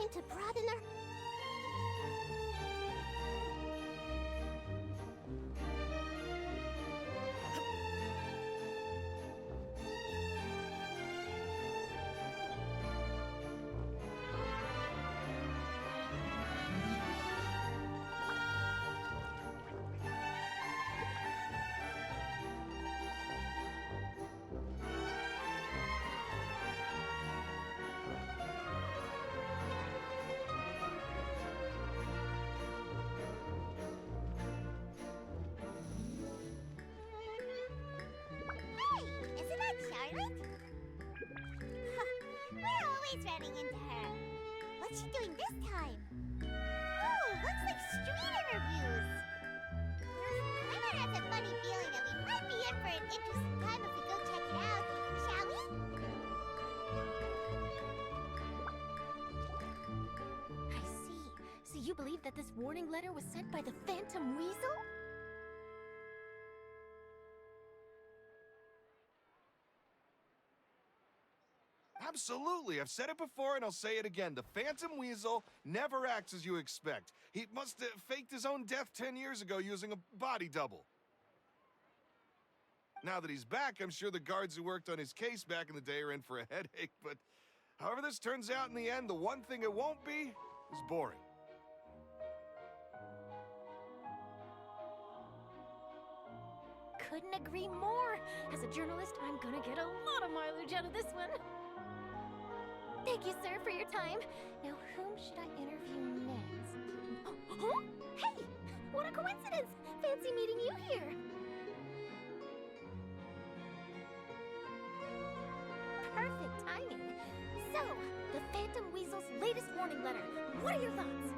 trying to broaden our... Running into her. What's she doing this time? Oh, looks like street interviews. I have a funny feeling that we might be in for an interesting time if we go check it out. Shall we? I see. So you believe that this warning letter was sent by the Phantom Weasel? Absolutely. I've said it before and I'll say it again. The Phantom Weasel never acts as you expect. He must have faked his own death 10 years ago using a body double. Now that he's back, I'm sure the guards who worked on his case back in the day are in for a headache, but however this turns out in the end, the one thing it won't be is boring. Couldn't agree more. As a journalist, I'm gonna get a lot of mileage out of this one. Thank you, sir, for your time. Now, whom should I interview next? Huh? Hey! What a coincidence! Fancy meeting you here. Perfect timing. So, the Phantom Weasel's latest warning letter. What are your thoughts?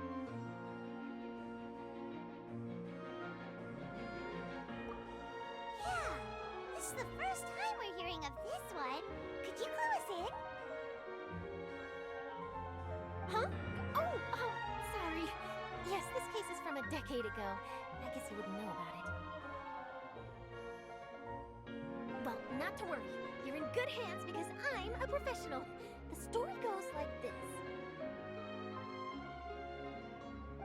Yeah, this is the first time we're hearing of this one. Could you clue us in? Huh? Oh, sorry. Yes, this case is from a decade ago. I guess you wouldn't know about it. Well, not to worry. You're in good hands because I'm a professional. The story goes like this.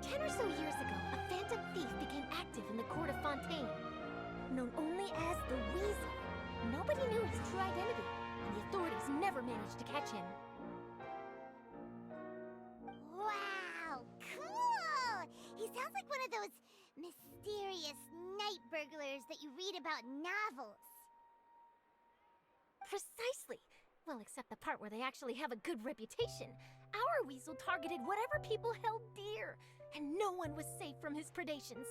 10 or so years ago, a phantom thief became active in the court of Fontaine. Known only as the Weasel, nobody knew his true identity, and the authorities never managed to catch him. Wow, cool! He sounds like one of those mysterious night burglars that you read about in novels. Precisely. Well, except the part where they actually have a good reputation. Our Weasel targeted whatever people held dear, and no one was safe from his predations.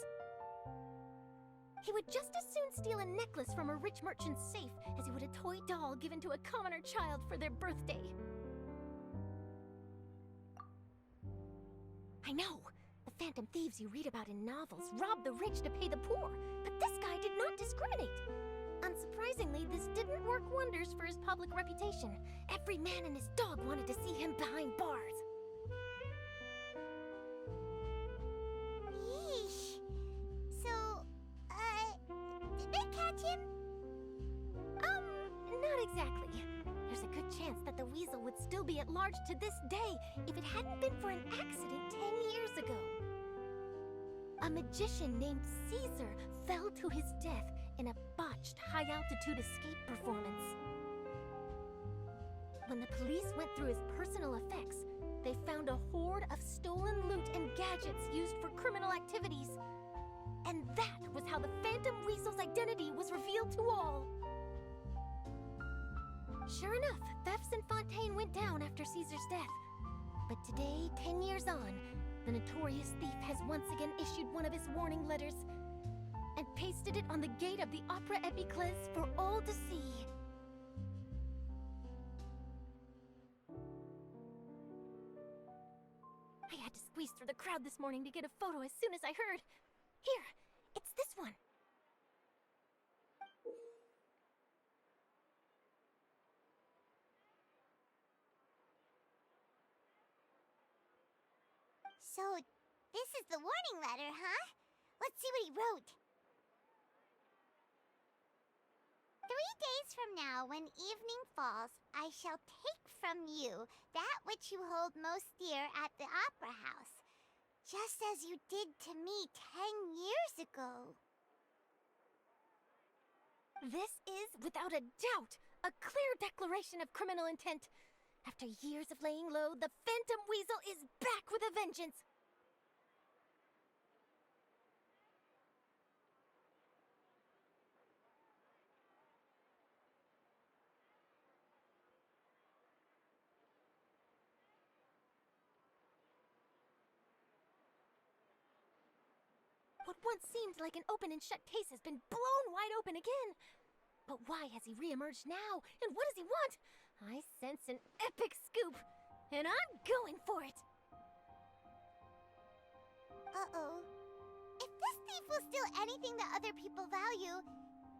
He would just as soon steal a necklace from a rich merchant's safe as he would a toy doll given to a commoner child for their birthday. I know. The phantom thieves you read about in novels rob the rich to pay the poor, but this guy did not discriminate. Unsurprisingly, this didn't work wonders for his public reputation. Every man and his dog wanted to see him behind bars. Yeesh. So, did they catch him? Not exactly. There's a good chance that the Weasel would still be at large to this day if it hadn't been for an accident 10 years ago. A magician named Caesar fell to his death in a botched high-altitude escape performance. When the police went through his personal effects, they found a hoard of stolen loot and gadgets used for criminal activities. And that was how the Phantom Weasel's identity was revealed to all. Sure enough, thefts in Fontaine went down after Caesar's death. But today, 10 years on, the notorious thief has once again issued one of his warning letters and pasted it on the gate of the Opera Epiclese for all to see. I had to squeeze through the crowd this morning to get a photo as soon as I heard. Here, it's this one. So, this is the warning letter, huh? Let's see what he wrote. 3 days from now, when evening falls, I shall take from you that which you hold most dear at the Opera House, just as you did to me 10 years ago. This is, without a doubt, a clear declaration of criminal intent. After years of laying low, the Phantom Weasel is back with a vengeance. What once seemed like an open and shut case has been blown wide open again. But why has he reemerged now? And what does he want? I sense an epic scoop, and I'm going for it. Uh-oh. If this thief will steal anything that other people value,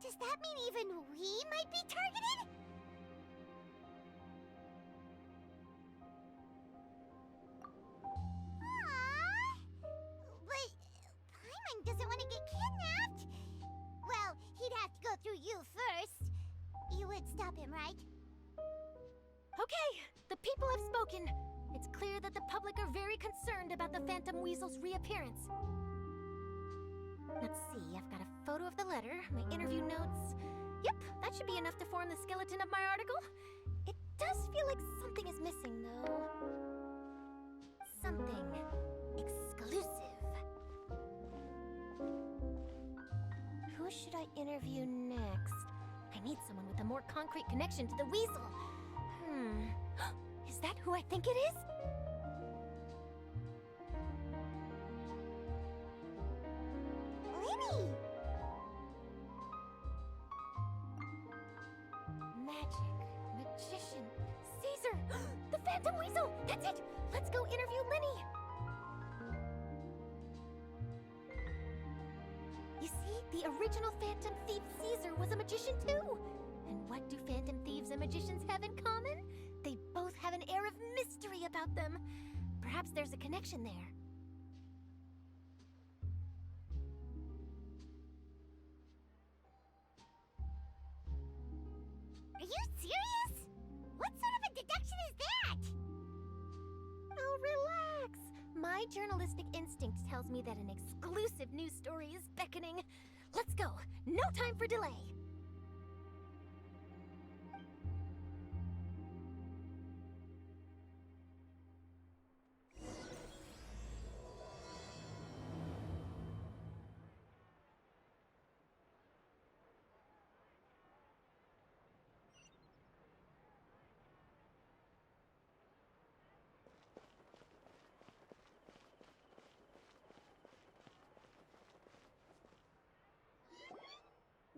does that mean even we might be targeted? Aww. But Paimon doesn't want to get kidnapped. Well, he'd have to go through you first. You would stop him, right? Okay, the people have spoken. It's clear that the public are very concerned about the Phantom Weasel's reappearance. Let's see, I've got a photo of the letter, my interview notes. Yep, that should be enough to form the skeleton of my article. It does feel like something is missing, though. Something exclusive. Who should I interview next? I need someone with a more concrete connection to the weasel. Is that who I think it is? Lini! Magic, magician, Caesar! The Phantom Weasel! That's it! Let's go interview Lini! You see, the original Phantom Thief Caesar was a magician too! And what do Phantom Thieves and magicians have in common? They both have an air of mystery about them. Perhaps there's a connection there. Are you serious? What sort of a deduction is that? Oh, relax. My journalistic instinct tells me that an exclusive news story is beckoning. Let's go. No time for delay.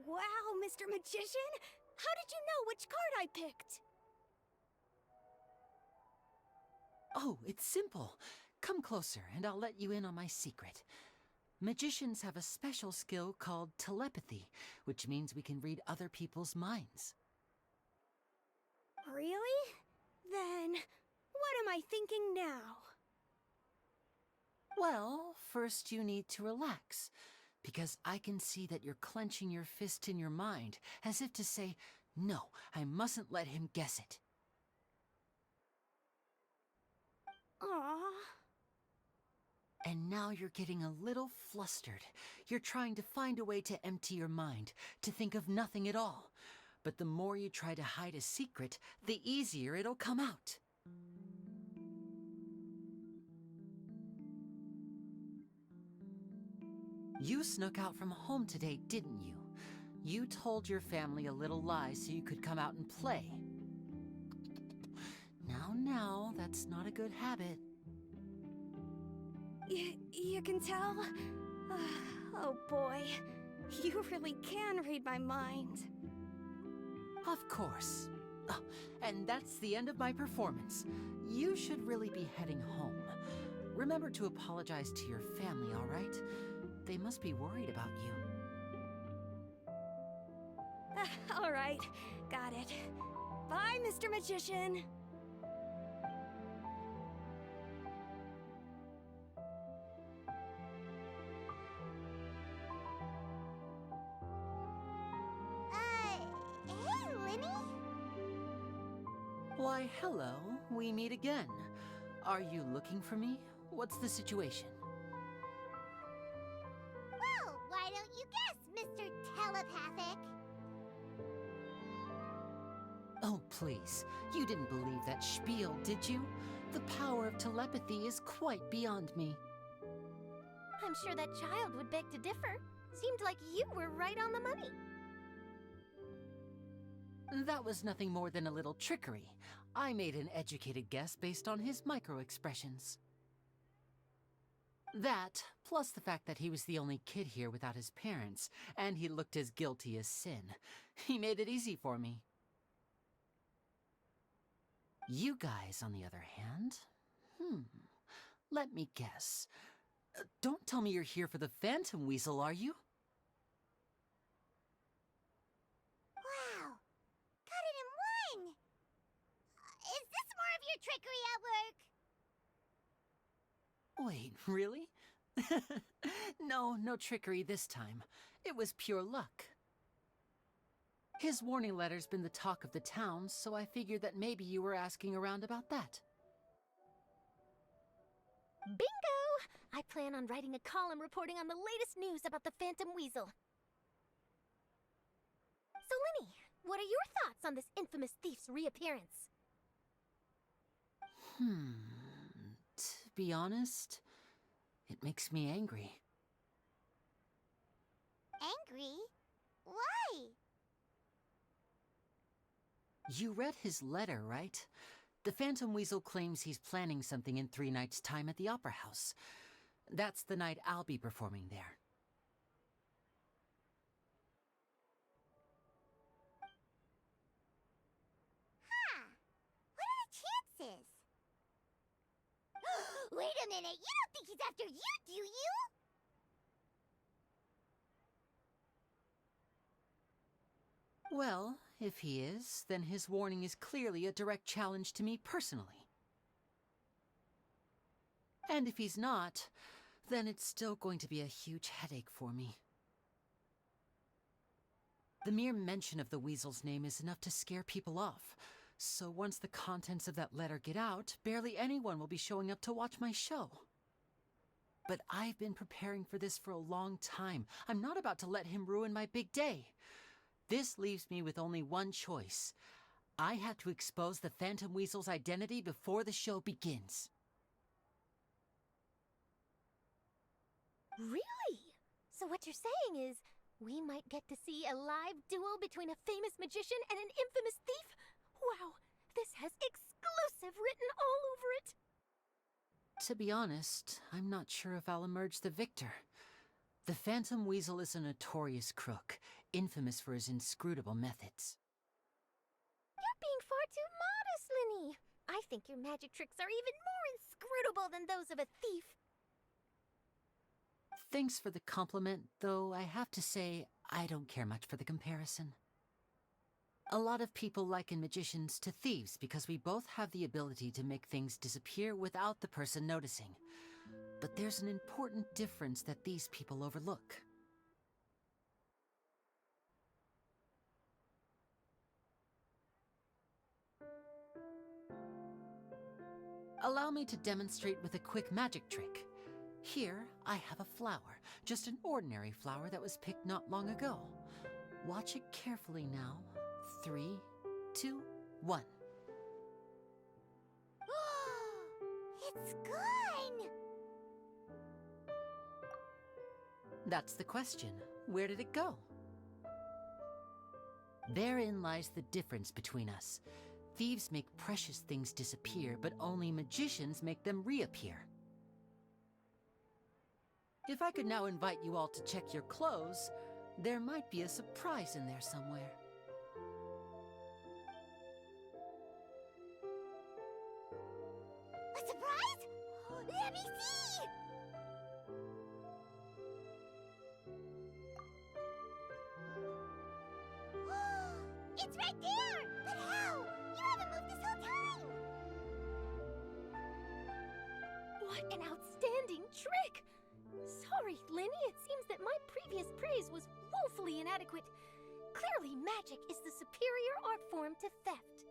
Wow, Mr. Magician! How did you know which card I picked? Oh, it's simple. Come closer and I'll let you in on my secret. Magicians have a special skill called telepathy, which means we can read other people's minds. Really? Then, what am I thinking now? Well, first you need to relax, because I can see that you're clenching your fist in your mind, as if to say, no, I mustn't let him guess it. Aww. And now you're getting a little flustered. You're trying to find a way to empty your mind, to think of nothing at all. But the more you try to hide a secret, the easier it'll come out. You snuck out from home today, didn't you? You told your family a little lie so you could come out and play. Now, that's not a good habit. You can tell? Oh boy, you really can read my mind. Of course. Oh, and that's the end of my performance. You should really be heading home. Remember to apologize to your family, all right? They must be worried about you. All right, got it. Bye, Mr. Magician. Hey, Lini? What? Why, hello. We meet again. Are you looking for me? What's the situation? Well, why don't you guess, Mr. Telepathic? Oh, please. You didn't believe that spiel, did you? The power of telepathy is quite beyond me. I'm sure that child would beg to differ. Seemed like you were right on the money. That was nothing more than a little trickery. I made an educated guess based on his micro-expressions. That, plus the fact that he was the only kid here without his parents, and he looked as guilty as sin. He made it easy for me. You guys, on the other hand, let me guess. Don't tell me you're here for the Phantom Weasel, are you? Wow, got it in one! Is this more of your trickery at work? Wait, really? No trickery this time. It was pure luck. His warning letter's been the talk of the town, so I figured that maybe you were asking around about that. Bingo! I plan on writing a column reporting on the latest news about the Phantom Weasel. So, Lini, what are your thoughts on this infamous thief's reappearance? To be honest, it makes me angry. Angry? Why? You read his letter, right? The Phantom Weasel claims he's planning something in 3 nights' time at the Opera House. That's the night I'll be performing there. What are the chances? Wait a minute, you don't think he's after you, do you? Well, if he is, then his warning is clearly a direct challenge to me personally. And if he's not, then it's still going to be a huge headache for me. The mere mention of the Weasel's name is enough to scare people off. So once the contents of that letter get out, barely anyone will be showing up to watch my show. But I've been preparing for this for a long time. I'm not about to let him ruin my big day. This leaves me with only one choice. I have to expose the Phantom Weasel's identity before the show begins. Really? So what you're saying is, we might get to see a live duel between a famous magician and an infamous thief? Wow, this has exclusive written all over it! To be honest, I'm not sure if I'll emerge the victor. The Phantom Weasel is a notorious crook, infamous for his inscrutable methods. You're being far too modest, Lini. I think your magic tricks are even more inscrutable than those of a thief. Thanks for the compliment, though I have to say, I don't care much for the comparison. A lot of people liken magicians to thieves because we both have the ability to make things disappear without the person noticing. But there's an important difference that these people overlook. Allow me to demonstrate with a quick magic trick. Here, I have a flower, just an ordinary flower that was picked not long ago. Watch it carefully now. 3, 2, 1. It's gone! That's the question. Where did it go? Therein lies the difference between us. Thieves make precious things disappear, but only magicians make them reappear. If I could now invite you all to check your clothes, there might be a surprise in there somewhere. A surprise? Let me see! It's right there! But how? You haven't moved this whole time! What an outstanding trick! Sorry, Lini, it seems that my previous praise was woefully inadequate. Clearly, magic is the superior art form to theft.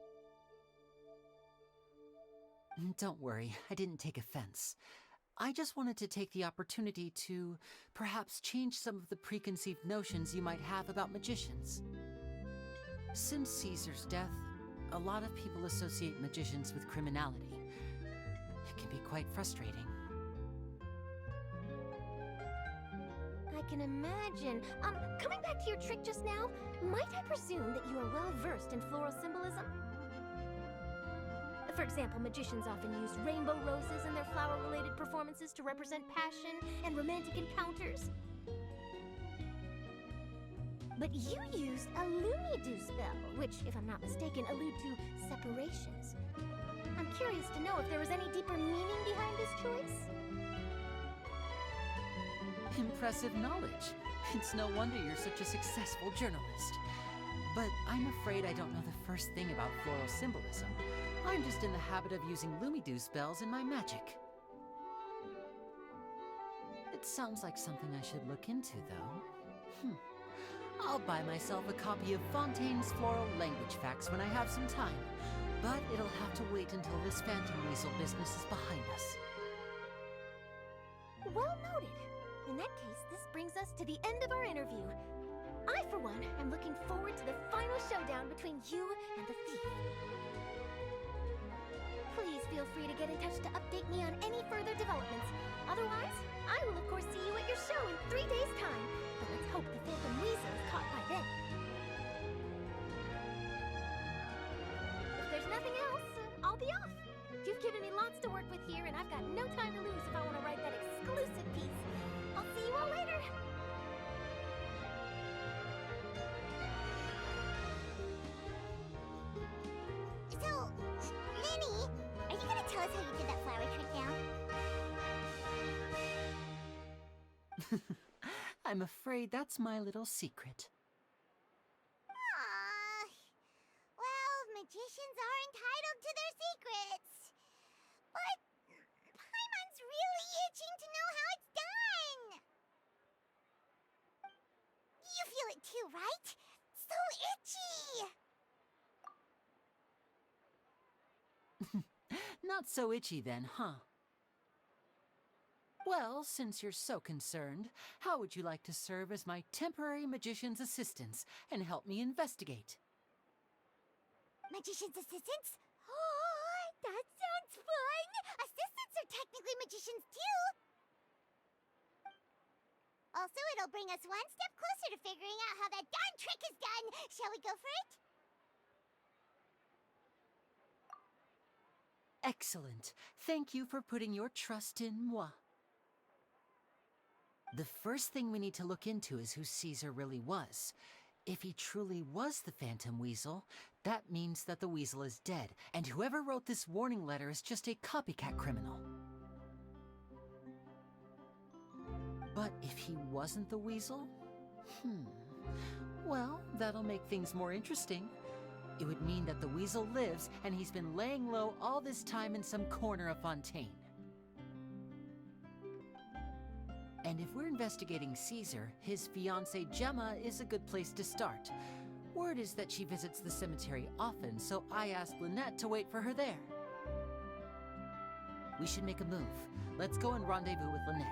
Don't worry, I didn't take offense. I just wanted to take the opportunity to perhaps change some of the preconceived notions you might have about magicians. Since Caesar's death, a lot of people associate magicians with criminality. It can be quite frustrating. I can imagine. Coming back to your trick just now, might I presume that you are well versed in floral symbolism? For example, magicians often use rainbow roses in their flower-related performances to represent passion and romantic encounters. But you used a Luni spell, which, if I'm not mistaken, allude to separations. I'm curious to know if there was any deeper meaning behind this choice. Impressive knowledge. It's no wonder you're such a successful journalist. But I'm afraid I don't know the first thing about floral symbolism. I'm just in the habit of using Lumidu spells in my magic. It sounds like something I should look into, though. I'll buy myself a copy of Fontaine's Floral Language Facts when I have some time. But it'll have to wait until this phantom weasel business is behind us. Well noted. In that case, this brings us to the end of our interview. I, for one, am looking forward to the final showdown between you and the thief. Please feel free to get in touch to update me on any further developments. Otherwise, I will of course see you at your show in 3 days' time. But let's hope the Phantom Weasel is caught by then. If there's nothing else, I'll be off. You've given me lots to work with here, and I've got no time to lose if I want to write that exclusive piece. I'll see you all later. So, Lini, are you gonna tell us how you did that flower trick now? I'm afraid that's my little secret. Aww. Well, magicians are entitled to their secrets. But Paimon's really itching to know how it's done. You feel it too, right? So itchy. Not so itchy then, huh? Well, since you're so concerned, how would you like to serve as my temporary magician's assistants and help me investigate? Magician's assistants? Oh, that sounds fun! Assistants are technically magicians too! Also, it'll bring us one step closer to figuring out how that darn trick is done! Shall we go for it? Excellent. Thank you for putting your trust in moi. The first thing we need to look into is who Caesar really was. If he truly was the Phantom Weasel, that means that the weasel is dead, and whoever wrote this warning letter is just a copycat criminal. But if he wasn't the weasel? Well, that'll make things more interesting. It would mean that the weasel lives, and he's been laying low all this time in some corner of Fontaine. And if we're investigating Caesar, his fiancée Gemma is a good place to start. Word is that she visits the cemetery often, so I asked Lynette to wait for her there. We should make a move. Let's go and rendezvous with Lynette.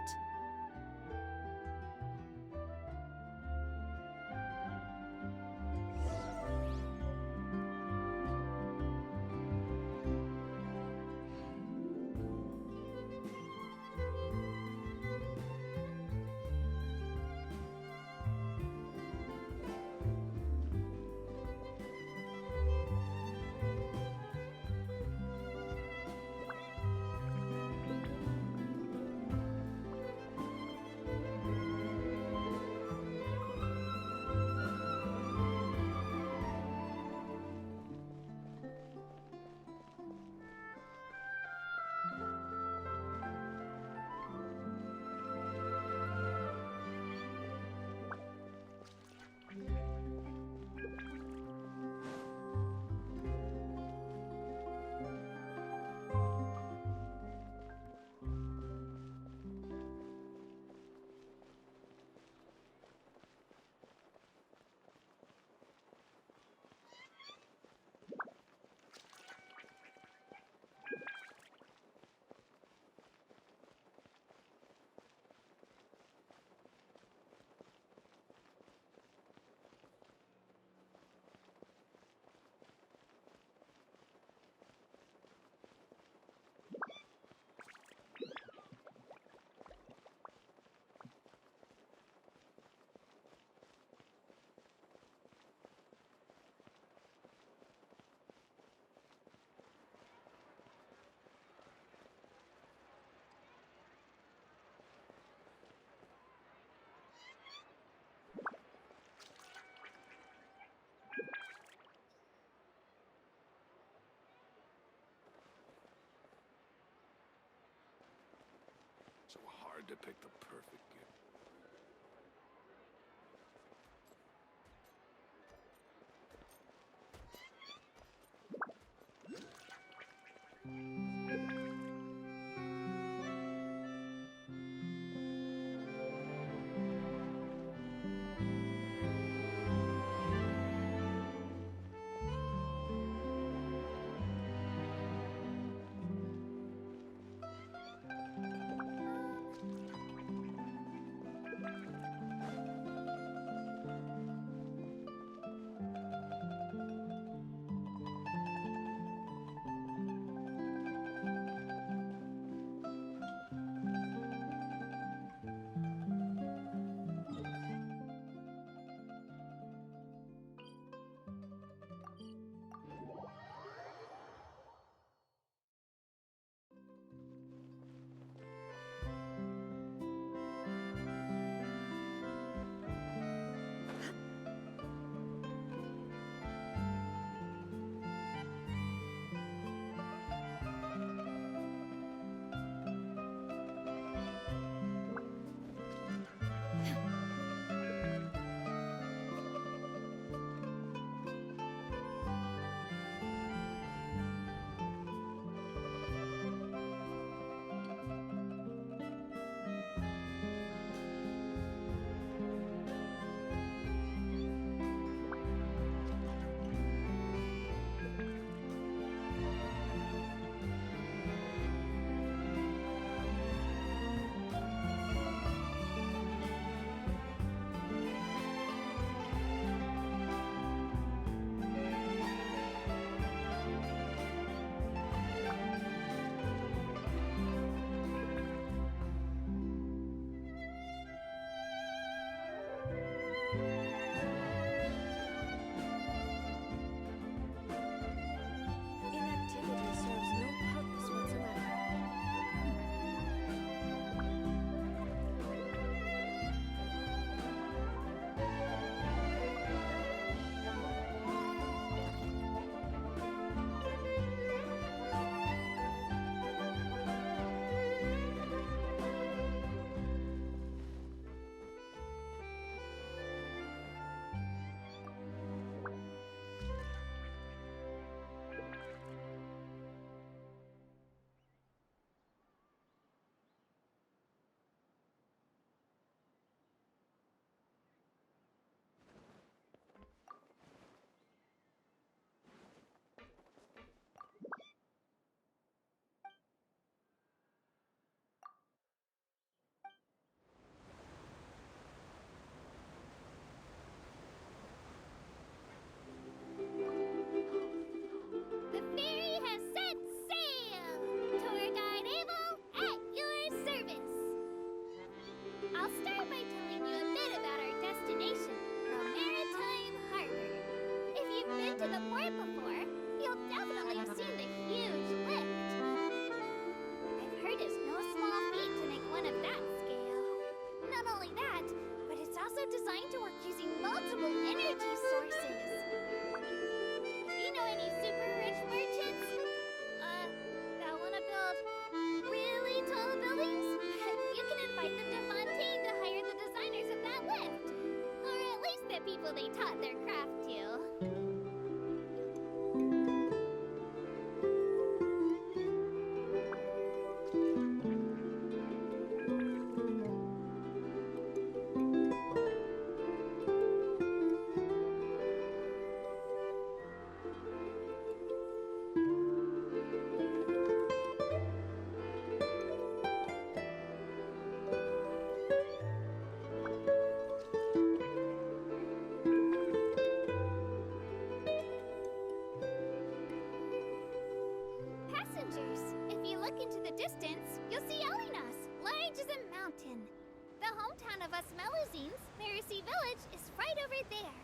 hard to pick the perfect gift. Inactivity serves no purpose whatsoever. The ferry has set sail! Tour guide Abel at your service! I'll start by telling you a bit about our destination, the Maritime Harbor. If you've been to the port before, you'll definitely have seen the huge lift. I've heard it's no small feat to make one of that scale. Not only that, but it's also designed to work using multiple energy sources. If you know any super rich merchants, that want to build really tall buildings, you can invite them to Fontaine to hire the designers of that lift. Or at least the people they taught their craft to. Passengers, if you look into the distance, you'll see Elinas, large as a mountain. The hometown of us Melusines, Mercy Village, is right over there.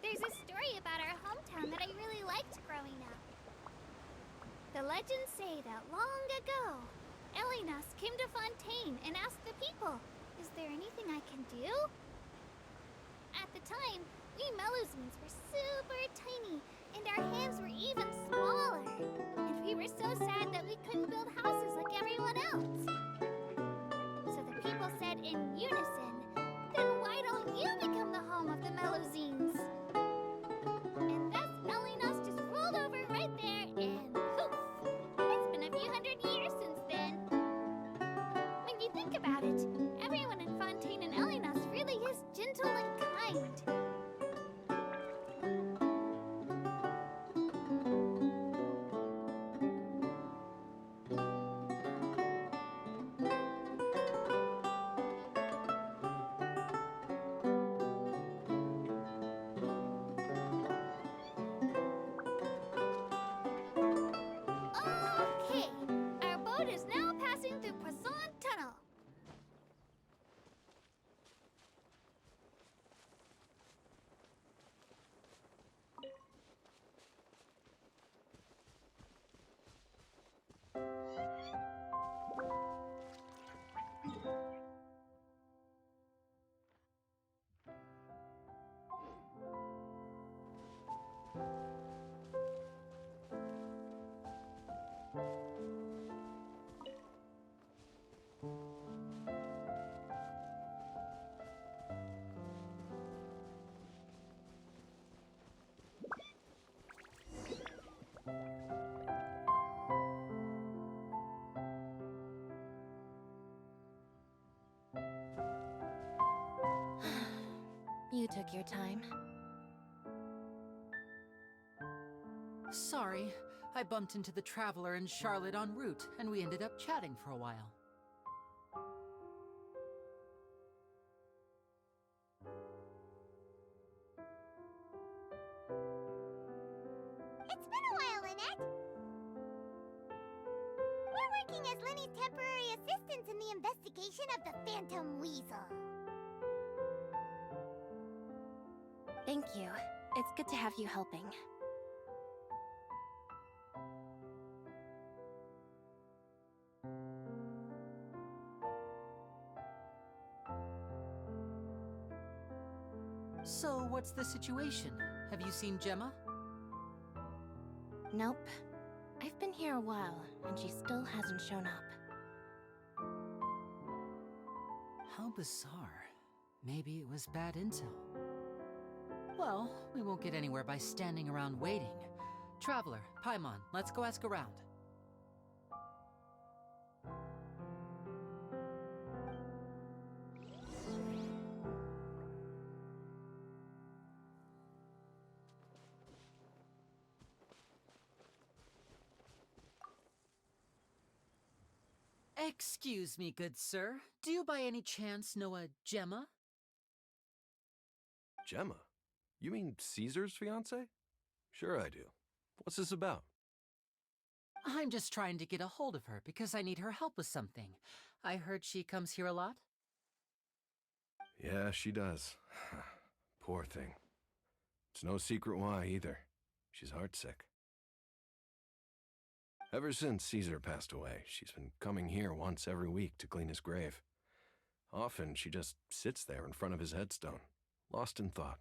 There's a story about our hometown that I really liked growing up. The legends say that long ago, Elinas came to Fontaine and asked the people, "Is there anything I can do?" At the time, we Melusines were super tiny, and our hands were even smaller. And we were so sad that we couldn't build houses like everyone else. So the took your time. Sorry, I bumped into the Traveler and Charlotte en route, and we ended up chatting for a while. It's been a while, Lynette. We're working as Lini's temporary assistants in the investigation of the Phantom Weasel. Thank you. It's good to have you helping. So, what's the situation? Have you seen Gemma? Nope. I've been here a while, and she still hasn't shown up. How bizarre. Maybe it was bad intel. Well, we won't get anywhere by standing around waiting. Traveler, Paimon, let's go ask around. Excuse me, good sir. Do you by any chance know a Gemma? Gemma? You mean Caesar's fiancée? Sure I do. What's this about? I'm just trying to get a hold of her because I need her help with something. I heard she comes here a lot. Yeah, she does. Poor thing. It's no secret why either. She's heartsick. Ever since Caesar passed away, she's been coming here once every week to clean his grave. Often she just sits there in front of his headstone, lost in thought.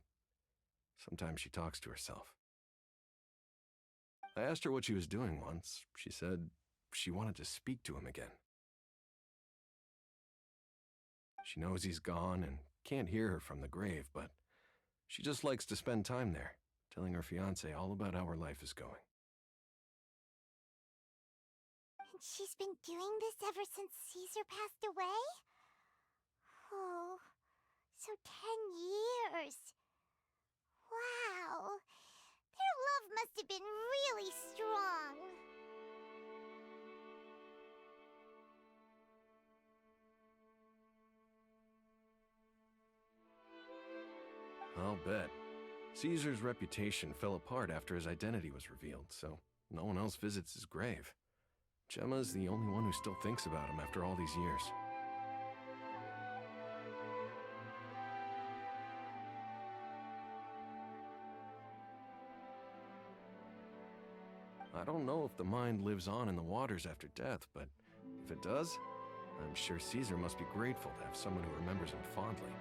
Sometimes she talks to herself. I asked her what she was doing once. She said she wanted to speak to him again. She knows he's gone and can't hear her from the grave, but she just likes to spend time there, telling her fiancé all about how her life is going. And she's been doing this ever since Caesar passed away? Oh, so 10 years. Wow. Their love must have been really strong. I'll bet. Caesar's reputation fell apart after his identity was revealed, so no one else visits his grave. Gemma's the only one who still thinks about him after all these years. I don't know if the mind lives on in the waters after death, but if it does, I'm sure Caesar must be grateful to have someone who remembers him fondly.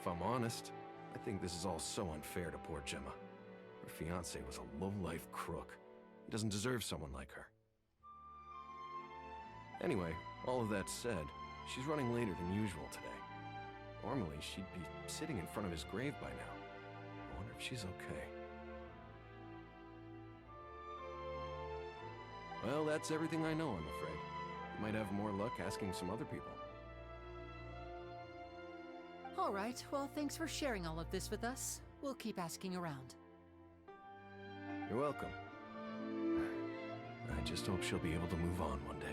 If I'm honest, I think this is all so unfair to poor Gemma. Her fiancé was a low-life crook. He doesn't deserve someone like her. Anyway, all of that said, she's running later than usual today. Normally, she'd be sitting in front of his grave by now. I wonder if she's okay. Well, that's everything I know, I'm afraid. You might have more luck asking some other people. All right, well, thanks for sharing all of this with us. We'll keep asking around. You're welcome. I just hope she'll be able to move on one day.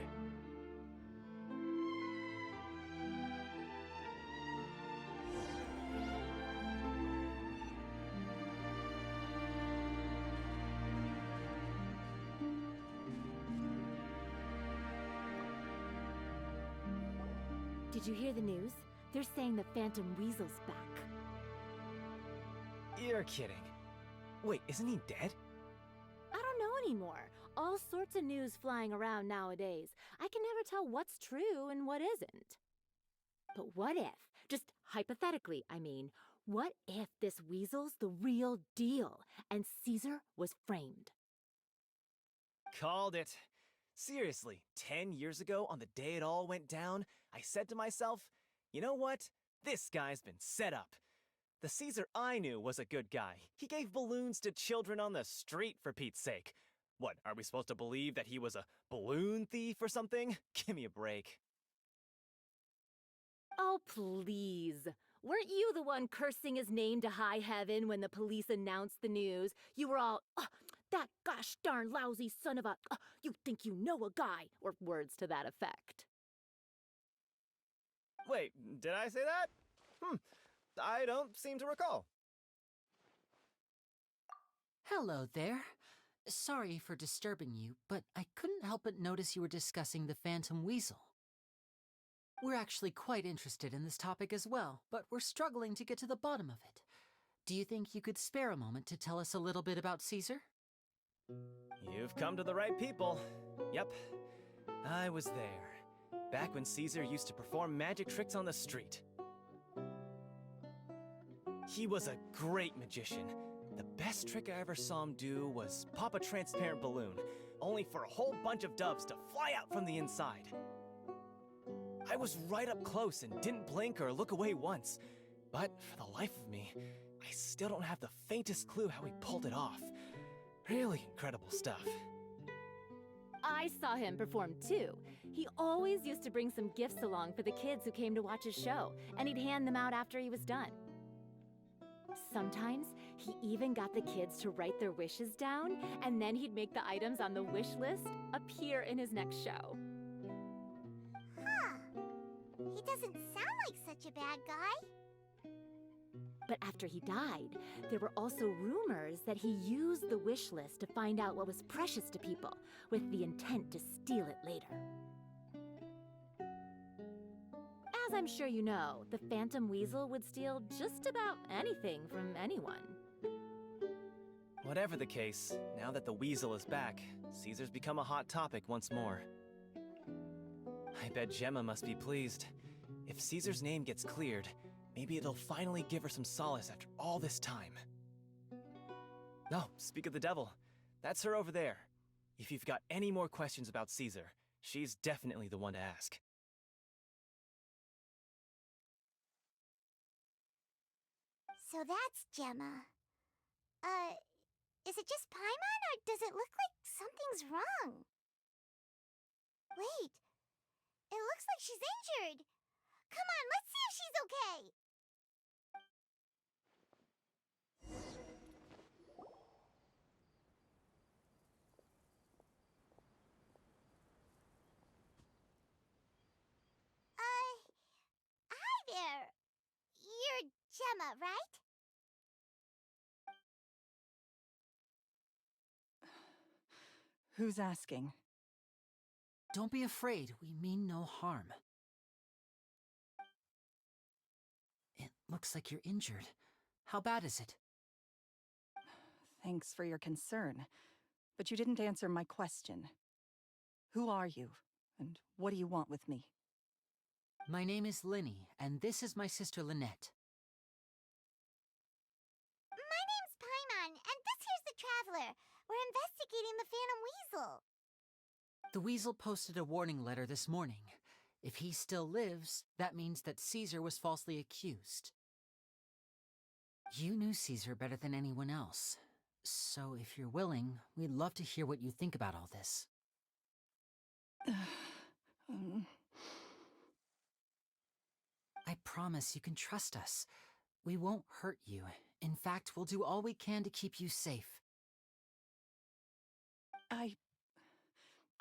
Did you hear the news? They're saying the Phantom Weasel's back. You're kidding. Wait, isn't he dead? I don't know anymore. All sorts of news flying around nowadays. I can never tell what's true and what isn't. But what if, just hypothetically, I mean, what if this weasel's the real deal and Caesar was framed? Called it. Seriously, 10 years ago, on the day it all went down, I said to myself, you know what? This guy's been set up. The Caesar I knew was a good guy. He gave balloons to children on the street, for Pete's sake. What, are we supposed to believe that he was a balloon thief or something? Give me a break. Oh, please. Weren't you the one cursing his name to high heaven when the police announced the news? You were all, that gosh darn lousy son of a, you think you know a guy, or words to that effect. Wait, did I say that? I don't seem to recall. Hello there. Sorry for disturbing you, but I couldn't help but notice you were discussing the Phantom Weasel. We're actually quite interested in this topic as well, but we're struggling to get to the bottom of it. Do you think you could spare a moment to tell us a little bit about Caesar? You've come to the right people. Yep, I was there. Back when Caesar used to perform magic tricks on the street. He was a great magician. The best trick I ever saw him do was pop a transparent balloon, only for a whole bunch of doves to fly out from the inside. I was right up close and didn't blink or look away once, but for the life of me, I still don't have the faintest clue how he pulled it off. Really incredible stuff. I saw him perform too. He always used to bring some gifts along for the kids who came to watch his show, and he'd hand them out after he was done. Sometimes, he even got the kids to write their wishes down, and then he'd make the items on the wish list appear in his next show. Huh. He doesn't sound like such a bad guy. But after he died, there were also rumors that he used the wish list to find out what was precious to people, with the intent to steal it later. As I'm sure you know, the Phantom Weasel would steal just about anything from anyone. Whatever the case, now that the Weasel is back, Caesar's become a hot topic once more. I bet Gemma must be pleased. If Caesar's name gets cleared, maybe it'll finally give her some solace after all this time. No, speak of the devil. That's her over there. If you've got any more questions about Caesar, she's definitely the one to ask. So that's Gemma. Is it just Paimon, or does it look like something's wrong? Wait, it looks like she's injured. Come on, let's see if she's okay. Hi there. You're Gemma, right? Who's asking? Don't be afraid, we mean no harm. It looks like you're injured. How bad is it? Thanks for your concern, but you didn't answer my question. Who are you, and what do you want with me? My name is Lini, and this is my sister Lynette. My name's Paimon, and this here's the Traveler. We're investigating the Phantom Weasel. The Weasel posted a warning letter this morning. If he still lives, that means that Caesar was falsely accused. You knew Caesar better than anyone else. So if you're willing, we'd love to hear what you think about all this. I promise you can trust us. We won't hurt you. In fact, we'll do all we can to keep you safe.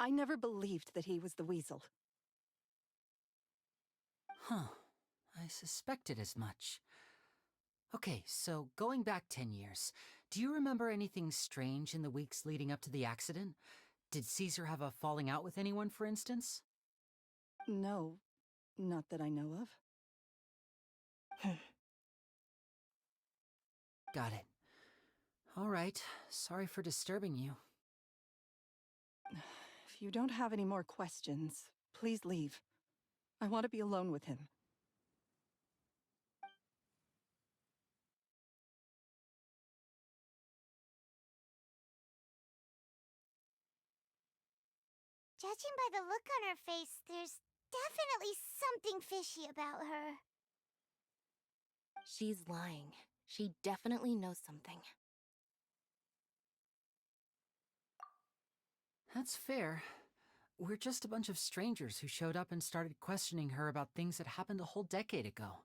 I never believed that he was the Weasel. Huh. I suspected as much. Okay, so going back 10 years, do you remember anything strange in the weeks leading up to the accident? Did Caesar have a falling out with anyone, for instance? No, not that I know of. Got it. All right, sorry for disturbing you. If you don't have any more questions, please leave. I want to be alone with him. Judging by the look on her face, there's definitely something fishy about her. She's lying. She definitely knows something. That's fair. We're just a bunch of strangers who showed up and started questioning her about things that happened a whole decade ago.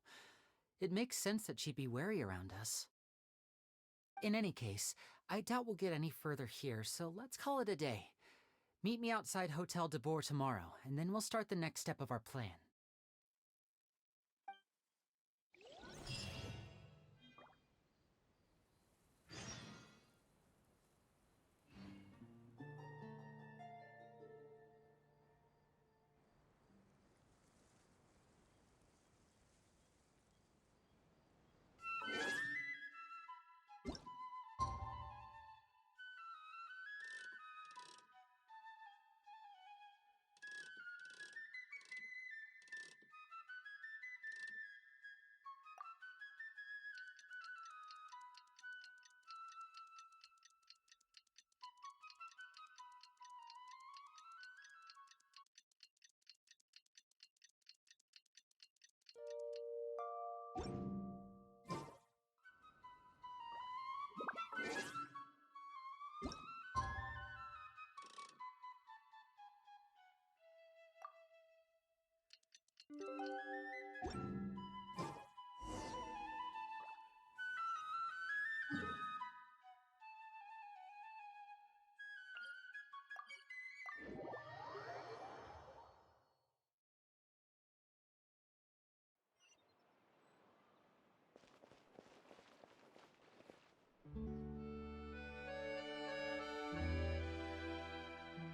It makes sense that she'd be wary around us. In any case, I doubt we'll get any further here, so let's call it a day. Meet me outside Hotel de Boer tomorrow, and then we'll start the next step of our plan.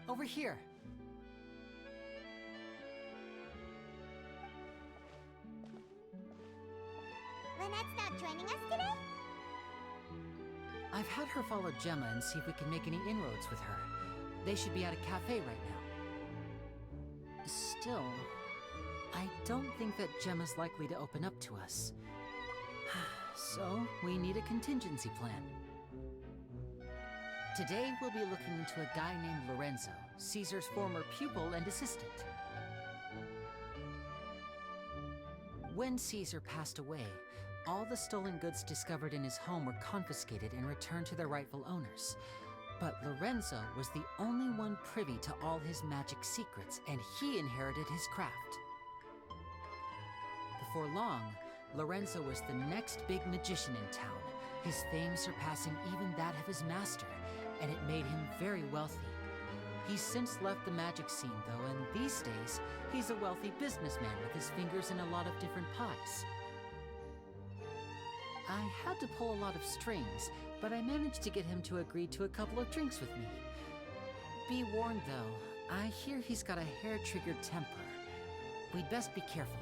Over here. Lynette's not joining us today? I've had her follow Gemma and see if we can make any inroads with her. They should be at a cafe right now. Still, I don't think that Gemma's likely to open up to us. So, we need a contingency plan. Today, we'll be looking into a guy named Lorenzo, Caesar's former pupil and assistant. When Caesar passed away, all the stolen goods discovered in his home were confiscated and returned to their rightful owners. But Lorenzo was the only one privy to all his magic secrets, and he inherited his craft. Before long, Lorenzo was the next big magician in town, his fame surpassing even that of his master, and it made him very wealthy. He's since left the magic scene, though, and these days, he's a wealthy businessman with his fingers in a lot of different pies. I had to pull a lot of strings, but I managed to get him to agree to a couple of drinks with me. Be warned, though, I hear he's got a hair-triggered temper. We'd best be careful.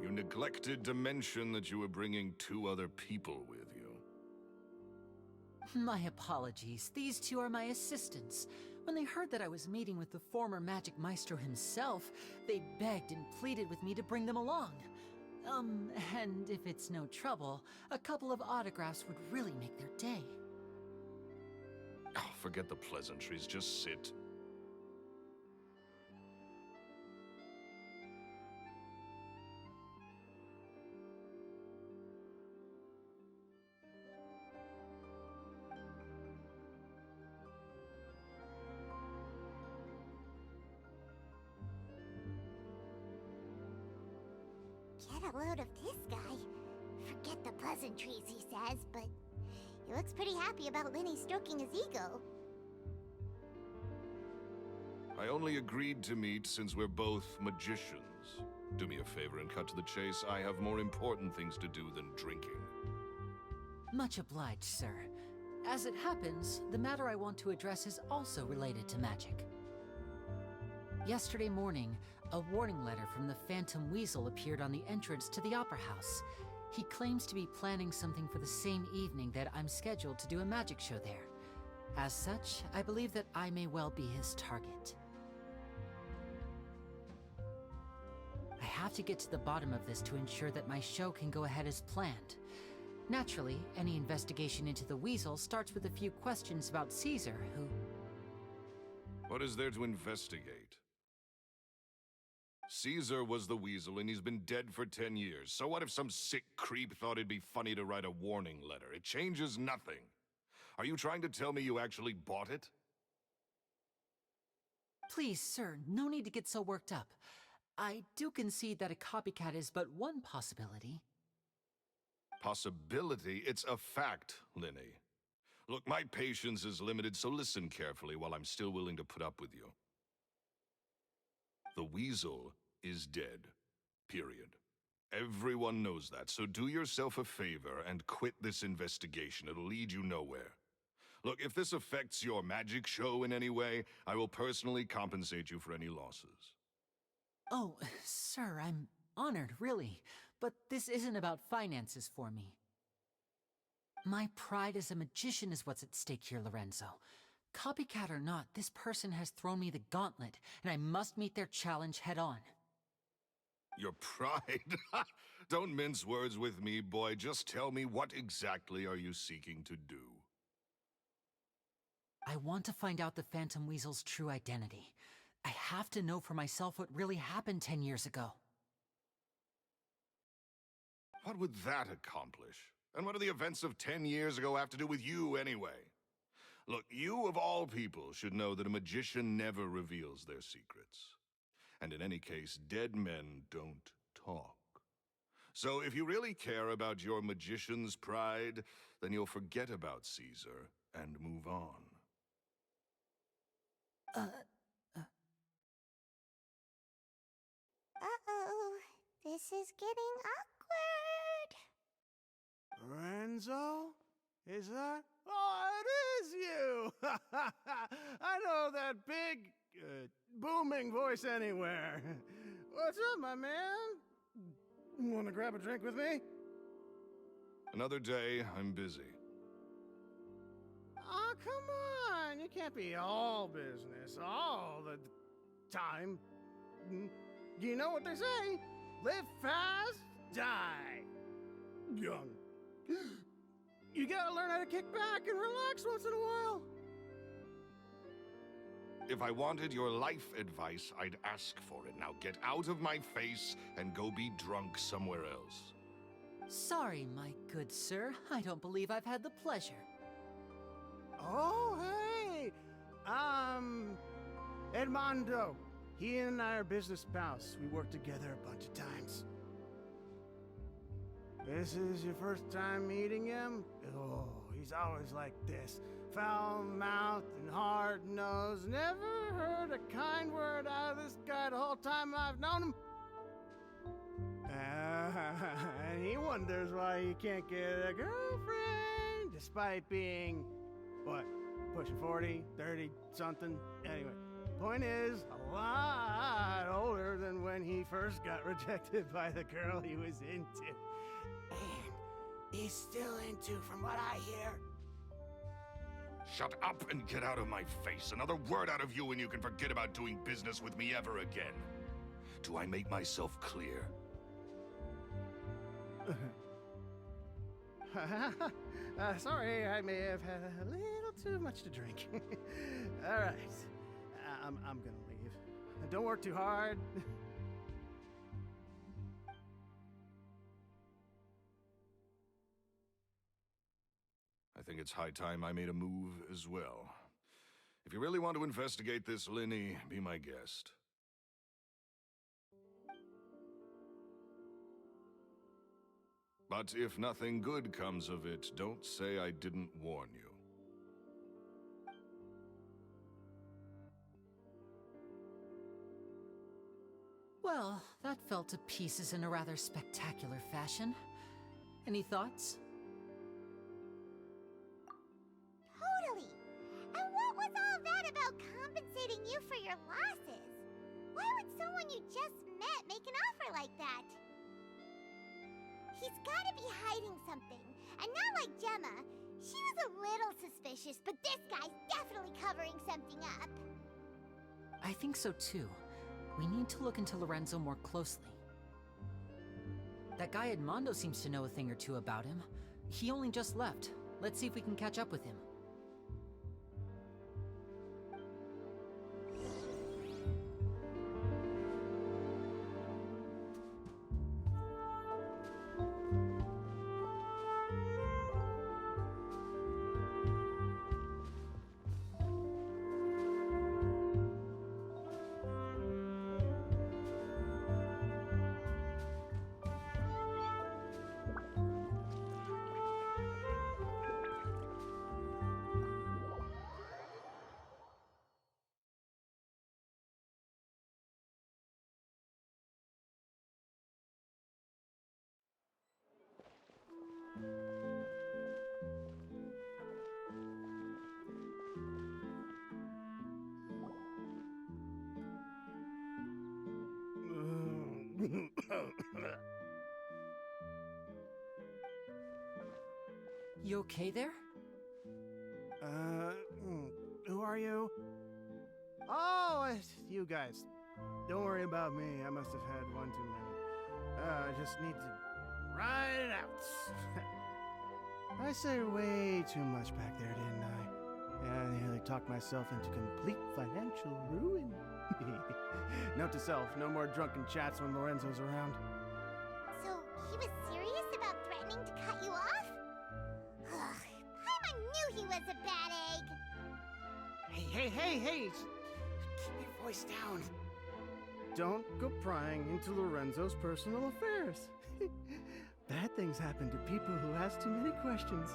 You neglected to mention that you were bringing 2 other people with you. My apologies. These 2 are my assistants. When they heard that I was meeting with the former magic maestro himself, they begged and pleaded with me to bring them along. And if it's no trouble, a couple of autographs would really make their day. Oh, forget the pleasantries, just sit. Get a load of this guy. Forget the pleasantries, he says, but he looks pretty happy about Lini stroking his ego. I only agreed to meet since we're both magicians. Do me a favor and cut to the chase. I have more important things to do than drinking. Much obliged, sir. As it happens, the matter I want to address is also related to magic. Yesterday morning, a warning letter from the Phantom Weasel appeared on the entrance to the Opera House. He claims to be planning something for the same evening that I'm scheduled to do a magic show there. As such, I believe that I may well be his target. I have to get to the bottom of this to ensure that my show can go ahead as planned. Naturally, any investigation into the Weasel starts with a few questions about Caesar, who... What is there to investigate? Caesar was the Weasel, and he's been dead for 10 years. So what if some sick creep thought it'd be funny to write a warning letter? It changes nothing. Are you trying to tell me you actually bought it? Please, sir, no need to get so worked up. I do concede that a copycat is but one possibility. Possibility? It's a fact, Lini. Look, my patience is limited, so listen carefully while I'm still willing to put up with you. The Weasel is dead. Period. Everyone knows that, so do yourself a favor and quit this investigation. It'll lead you nowhere. Look, if this affects your magic show in any way, I will personally compensate you for any losses. Oh, sir, I'm honored, really. But this isn't about finances for me. My pride as a magician is what's at stake here, Lorenzo. Copycat or not, this person has thrown me the gauntlet, and I must meet their challenge head-on. Your pride? Don't mince words with me, boy. Just tell me, what exactly are you seeking to do? I want to find out the Phantom Weasel's true identity. I have to know for myself what really happened 10 years ago. What would that accomplish? And what do the events of 10 years ago have to do with you, anyway? Look, you of all people should know that a magician never reveals their secrets. And in any case, dead men don't talk. So if you really care about your magician's pride, then you'll forget about Caesar and move on. Uh-oh, this is getting awkward. Lorenzo? Is that? Oh, it is you! I know that big, booming voice anywhere. What's up, my man? Want to grab a drink with me? Another day, I'm busy. Oh, come on! You can't be all business all the time. You know what they say? Live fast, die young. You gotta learn how to kick back and relax once in a while. If I wanted your life advice, I'd ask for it. Now get out of my face and go be drunk somewhere else. Sorry, my good sir. I don't believe I've had the pleasure. Oh, hey! Edmondo. He and I are business pals. We worked together a bunch of times. This is your first time meeting him? Oh, he's always like this. Foul-mouthed and hard-nosed. Never heard a kind word out of this guy the whole time I've known him. And he wonders why he can't get a girlfriend, despite being, what, pushing 40, 30, something? Anyway, point is, a lot older than when he first got rejected by the girl he was into. And he's still into, from what I hear. Shut up and get out of my face. Another word out of you and you can forget about doing business with me ever again. Do I make myself clear? Sorry, I may have had a little too much to drink. All right, I'm gonna leave. Don't work too hard. I think it's high time I made a move as well. If you really want to investigate this, Lini, be my guest. But if nothing good comes of it, don't say I didn't warn you. Well, that fell to pieces in a rather spectacular fashion. Any thoughts? Totally. And what was all that about compensating you for your losses? Why would someone you just met make an offer like that? He's gotta be hiding something. And not like Gemma. She was a little suspicious, but this guy's definitely covering something up. I think so too. We need to look into Lorenzo more closely. That guy Edmondo seems to know a thing or two about him. He only just left. Let's see if we can catch up with him. You okay there? Who are you? Oh, it's you guys. Don't worry about me. I must have had one too many. I just need to ride it out. I said way too much back there, didn't I? Yeah, I nearly talked myself into complete financial ruin. Note to self, no more drunken chats when Lorenzo's around. So, he was serious about threatening to cut you off? Ugh, Paimon knew he was a bad egg. Hey! Keep your voice down. Don't go prying into Lorenzo's personal affairs. Bad things happen to people who ask too many questions.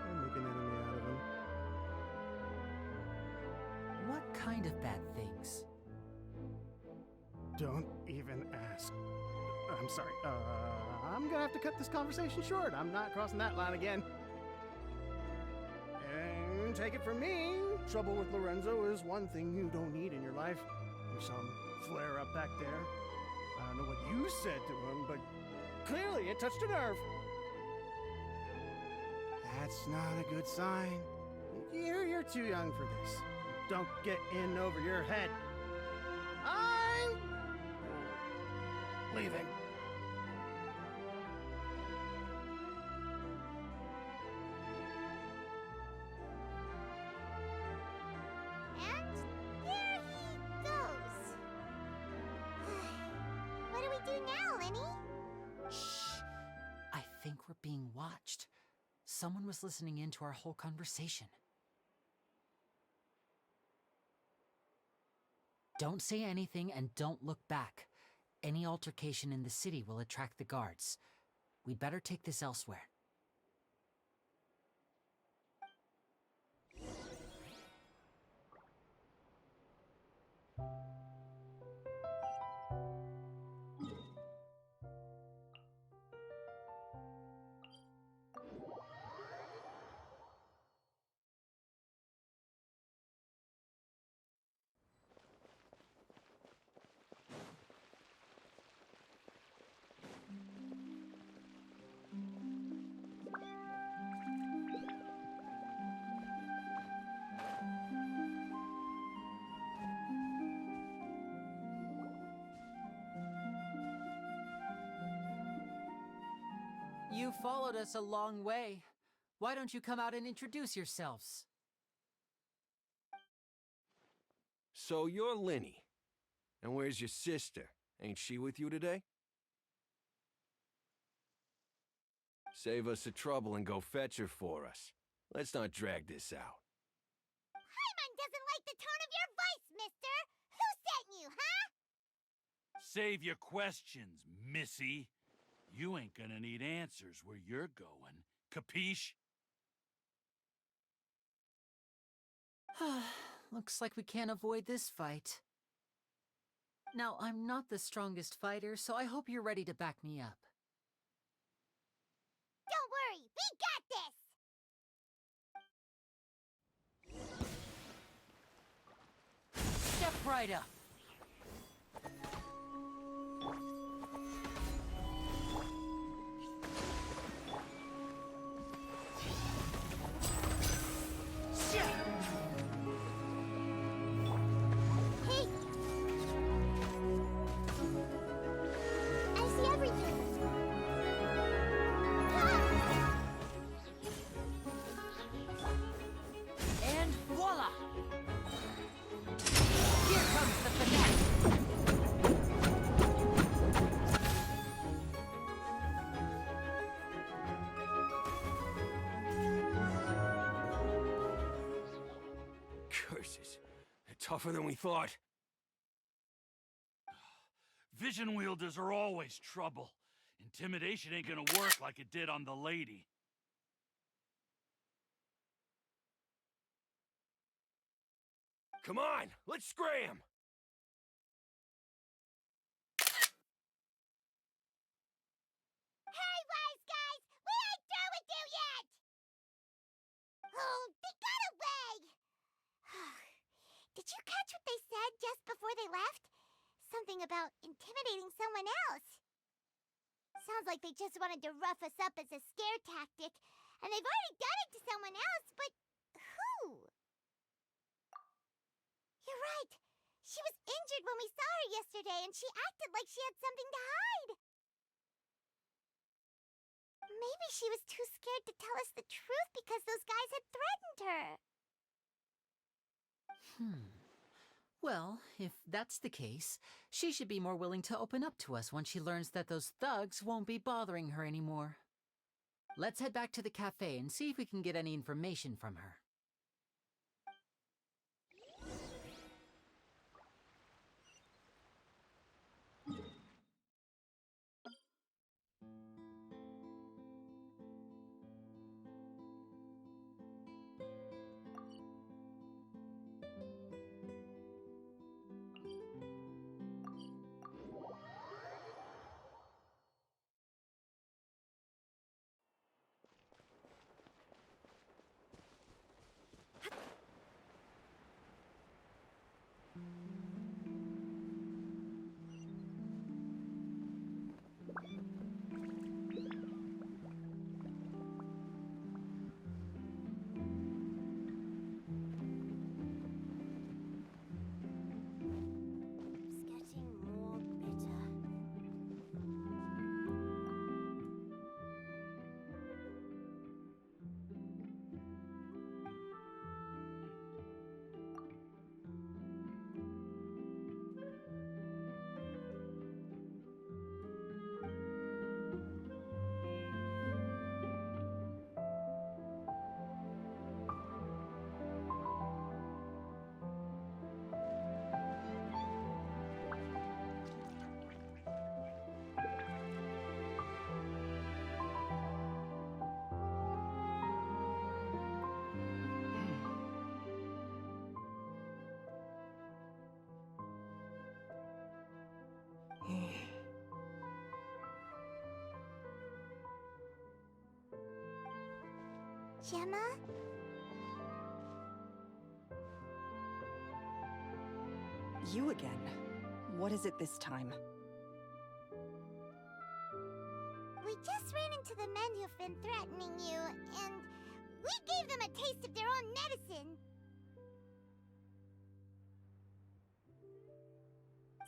I'll make an enemy out of him. What kind of bad things? Don't even ask. I'm sorry. I'm gonna have to cut this conversation short. I'm not crossing that line again. And take it from me, trouble with Lorenzo is one thing you don't need in your life. There's some flare up back there. I don't know what you said to him, but clearly it touched a nerve. That's not a good sign. You're too young for this. Don't get in over your head. I'm leaving. And there he goes. What do we do now, Lini? Shh! I think we're being watched. Someone was listening in to our whole conversation. Don't say anything and don't look back. Any altercation in the city will attract the guards. We'd better take this elsewhere. You followed us a long way. Why don't you come out and introduce yourselves? So you're Lini. And where's your sister? Ain't she with you today? Save us the trouble and go fetch her for us. Let's not drag this out. Paimon doesn't like the tone of your voice, mister! Who sent you, huh? Save your questions, missy. You ain't gonna need answers where you're going. Capiche? Looks like we can't avoid this fight. Now, I'm not the strongest fighter, so I hope you're ready to back me up. Don't worry, we got this! Step right up. They're tougher than we thought. Vision wielders are always trouble. Intimidation ain't gonna work like it did on the lady. Come on, let's scram! Hey, wise guys! We ain't through with you yet! Oh, they got away! Did you catch what they said just before they left? Something about intimidating someone else. Sounds like they just wanted to rough us up as a scare tactic, and they've already done it to someone else, but who? You're right. She was injured when we saw her yesterday, and she acted like she had something to hide. Maybe she was too scared to tell us the truth because those guys had threatened her. Well, if that's the case, she should be more willing to open up to us once she learns that those thugs won't be bothering her anymore. Let's head back to the cafe and see if we can get any information from her. Gemma? You again. What is it this time? We just ran into the men who've been threatening you, and we gave them a taste of their own medicine.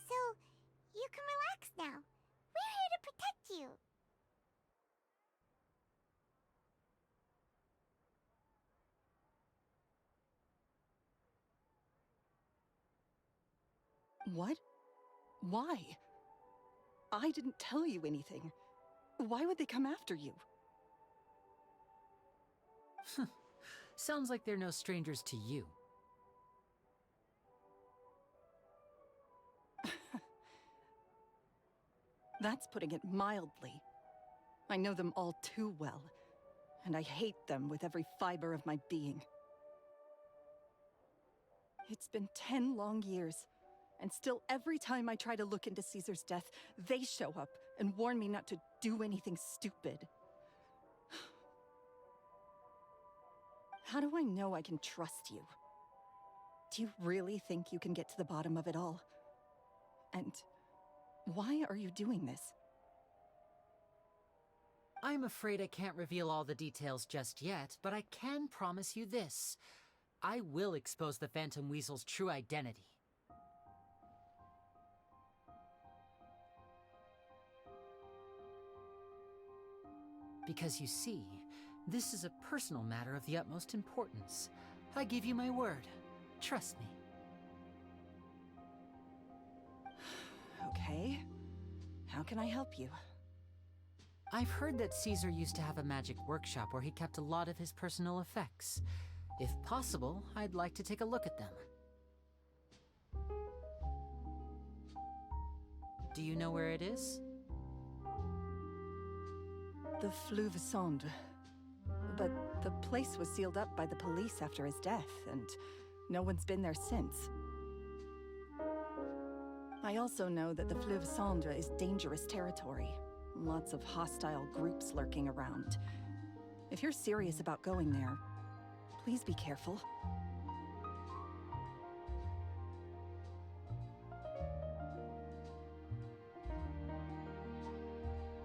So, you can relax now. We're here to protect you. What? Why? I didn't tell you anything. Why would they come after you? Sounds like they're no strangers to you. That's putting it mildly. I know them all too well, and I hate them with every fiber of my being. It's been 10 long years, and still every time I try to look into Caesar's death, they show up and warn me not to do anything stupid. How do I know I can trust you? Do you really think you can get to the bottom of it all? And why are you doing this? I'm afraid I can't reveal all the details just yet, but I can promise you this. I will expose the Phantom Weasel's true identity. Because you see, this is a personal matter of the utmost importance. I give you my word. Trust me. Okay. How can I help you? I've heard that Caesar used to have a magic workshop where he kept a lot of his personal effects. If possible, I'd like to take a look at them. Do you know where it is? The Fleuve Cendre. But the place was sealed up by the police after his death, and no one's been there since. I also know that the Fleuve Cendre is dangerous territory. Lots of hostile groups lurking around. If you're serious about going there, please be careful.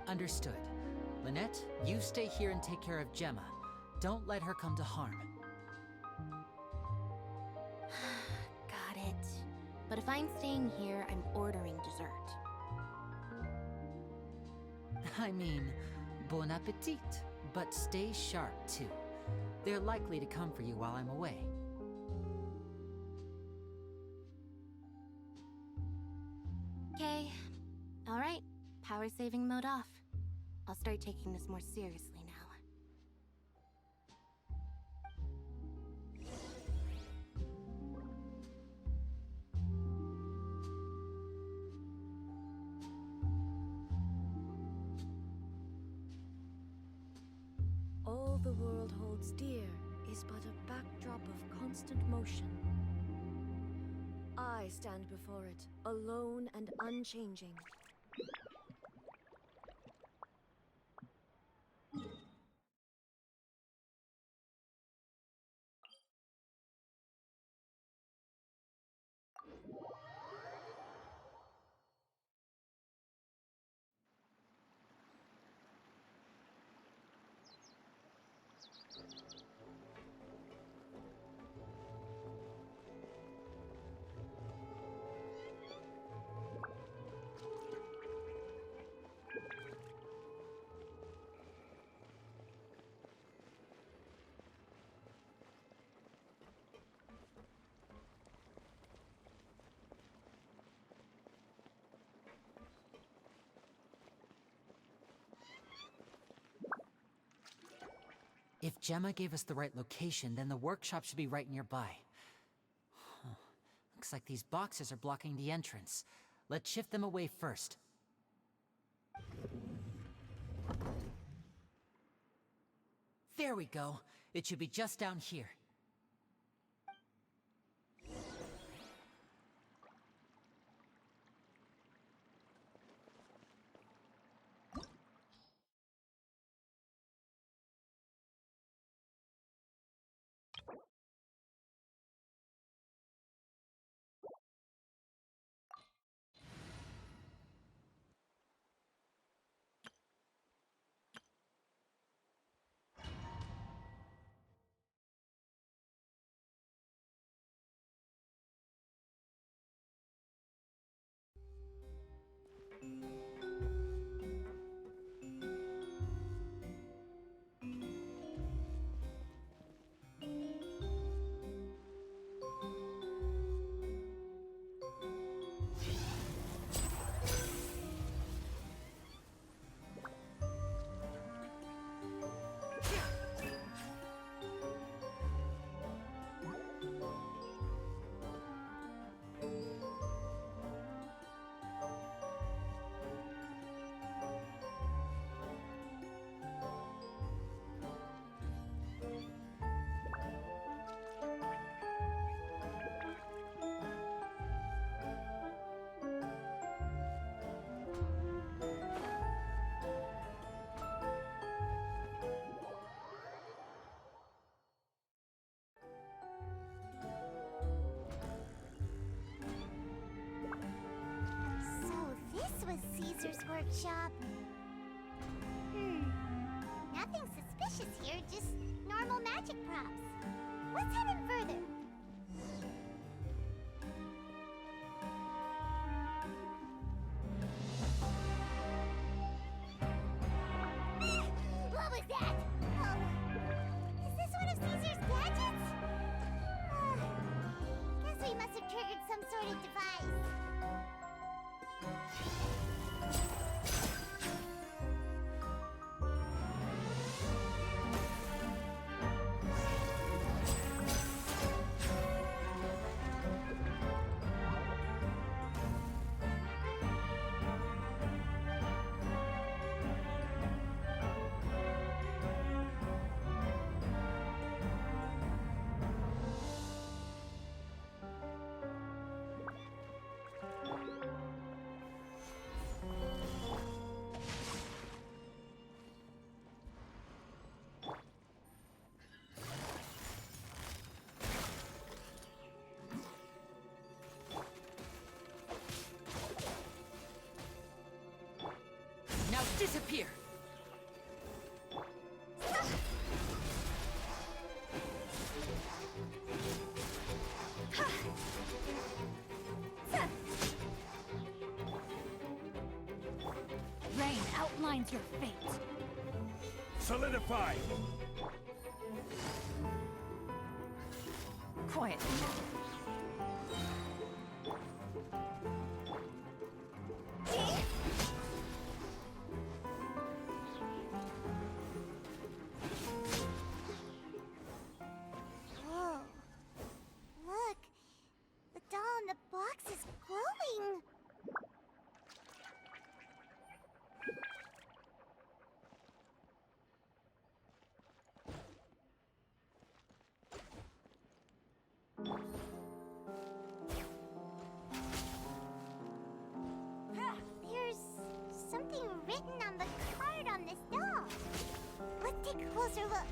Understood. Lynette, you stay here and take care of Gemma. Don't let her come to harm. Got it. But if I'm staying here, I'm ordering dessert. I mean, bon appetit. But stay sharp, too. They're likely to come for you while I'm away. Okay. Alright. Power saving mode off. I'll start taking this more seriously now. All the world holds dear is but a backdrop of constant motion. I stand before it, alone and unchanging. If Gemma gave us the right location, then the workshop should be right nearby. Huh. Looks like these boxes are blocking the entrance. Let's shift them away first. There we go. It should be just down here. Caesar's workshop. Nothing suspicious here, just normal magic props. Let's head in further. What was that? Oh, is this one of Caesar's gadgets? Guess we must have triggered some sort of device. Disappear! Rain outlines your fate. Solidify! Quietly now. Whoa. Look. The doll in the box is glowing. There's something written on the card on this doll. Let's take a closer look.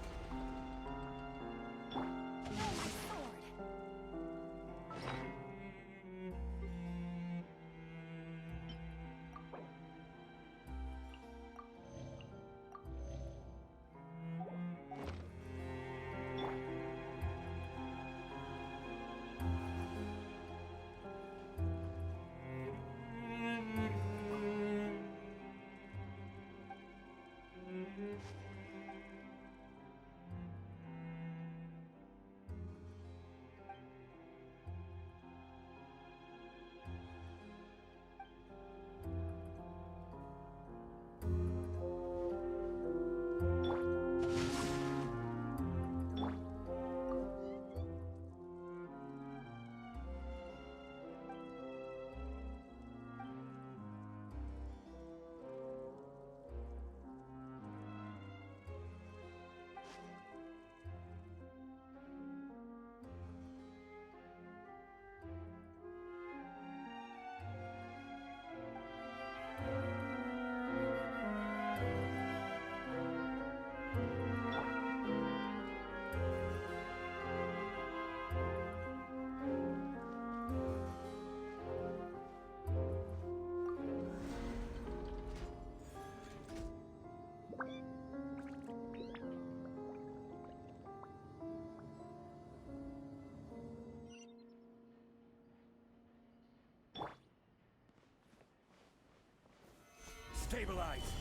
Stabilize!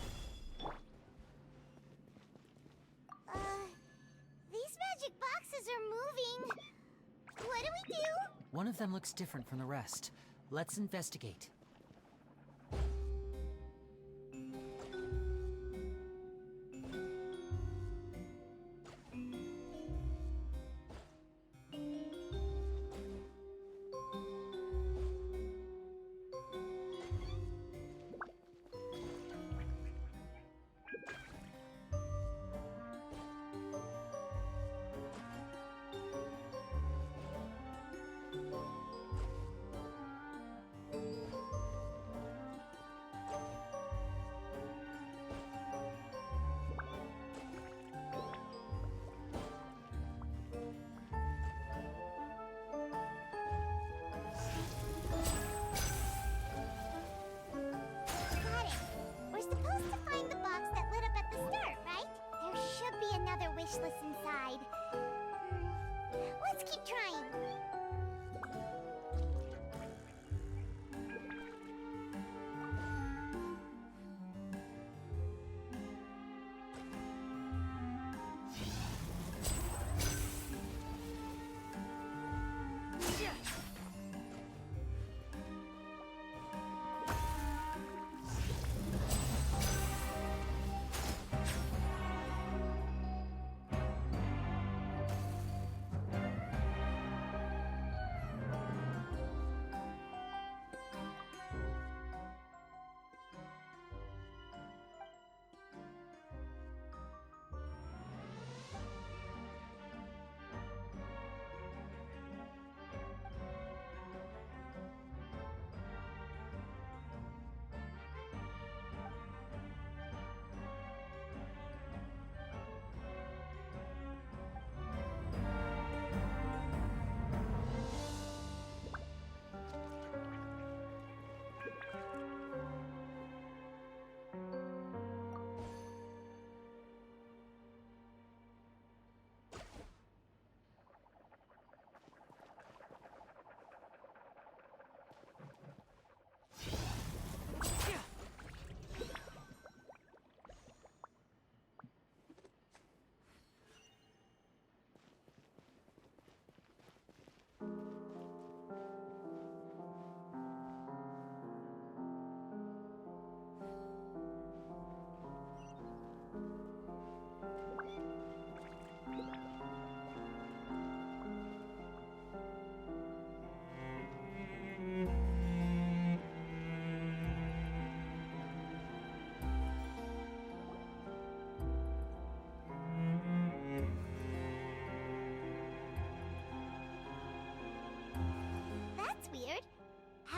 These magic boxes are moving. What do we do? One of them looks different from the rest. Let's investigate. Got it. We're supposed to find the box that lit up at the start, right? There should be another wish list inside. Let's keep trying.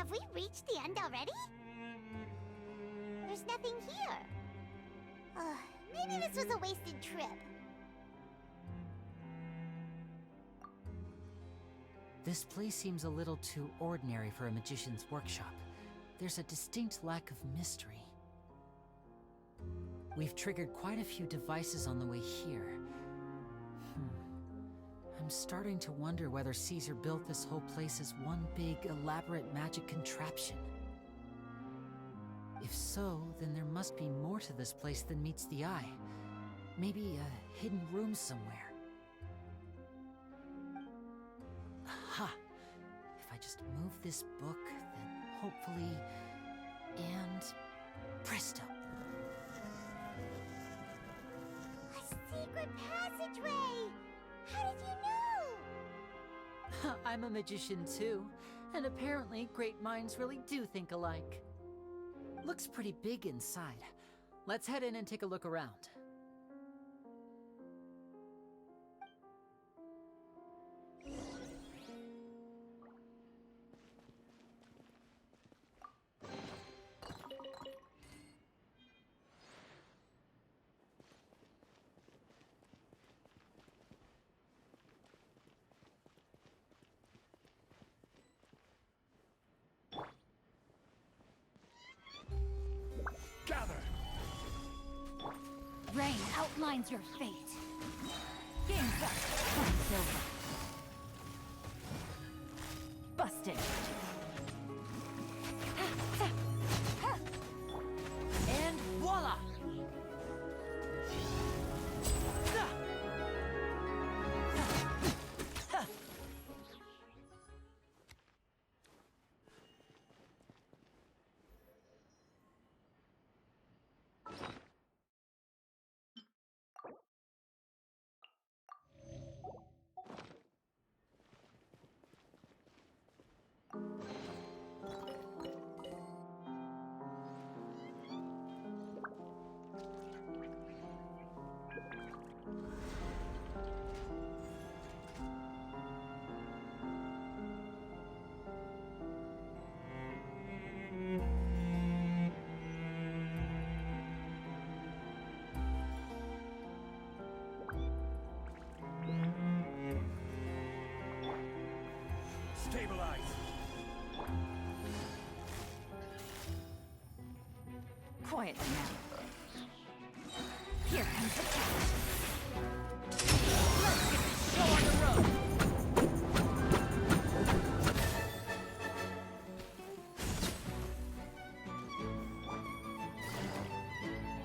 Have we reached the end already? There's nothing here. Maybe this was a wasted trip. This place seems a little too ordinary for a magician's workshop. There's a distinct lack of mystery. We've triggered quite a few devices on the way here. I'm starting to wonder whether Caesar built this whole place as one big, elaborate magic contraption. If so, then there must be more to this place than meets the eye. Maybe a hidden room somewhere. Aha! If I just move this book, then hopefully... and... presto! A secret passageway! How did you know? I'm a magician too, and apparently great minds really do think alike. Looks pretty big inside. Let's head in and take a look around. Rain outlines your fate. Game's up. Fight's over. Busted. And voila! Stabilize. Quietly now. Here comes the challenge. Let's get this show on the road.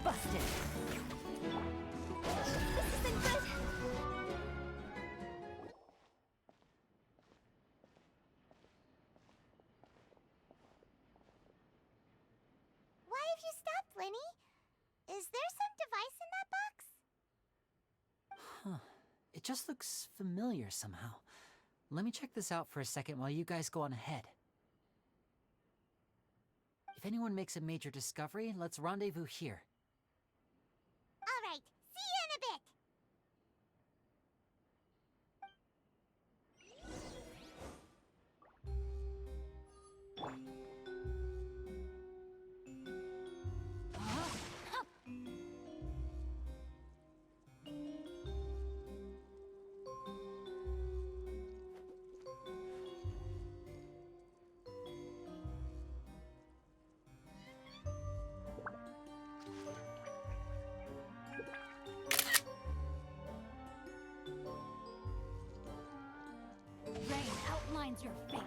Busted. This isn't good. Why have you stopped, Lini? Is there some device in that box? Huh. It just looks familiar somehow. Let me check this out for a second while you guys go on ahead. If anyone makes a major discovery, let's rendezvous here. All right, see you in a bit. Rain outlines your fate.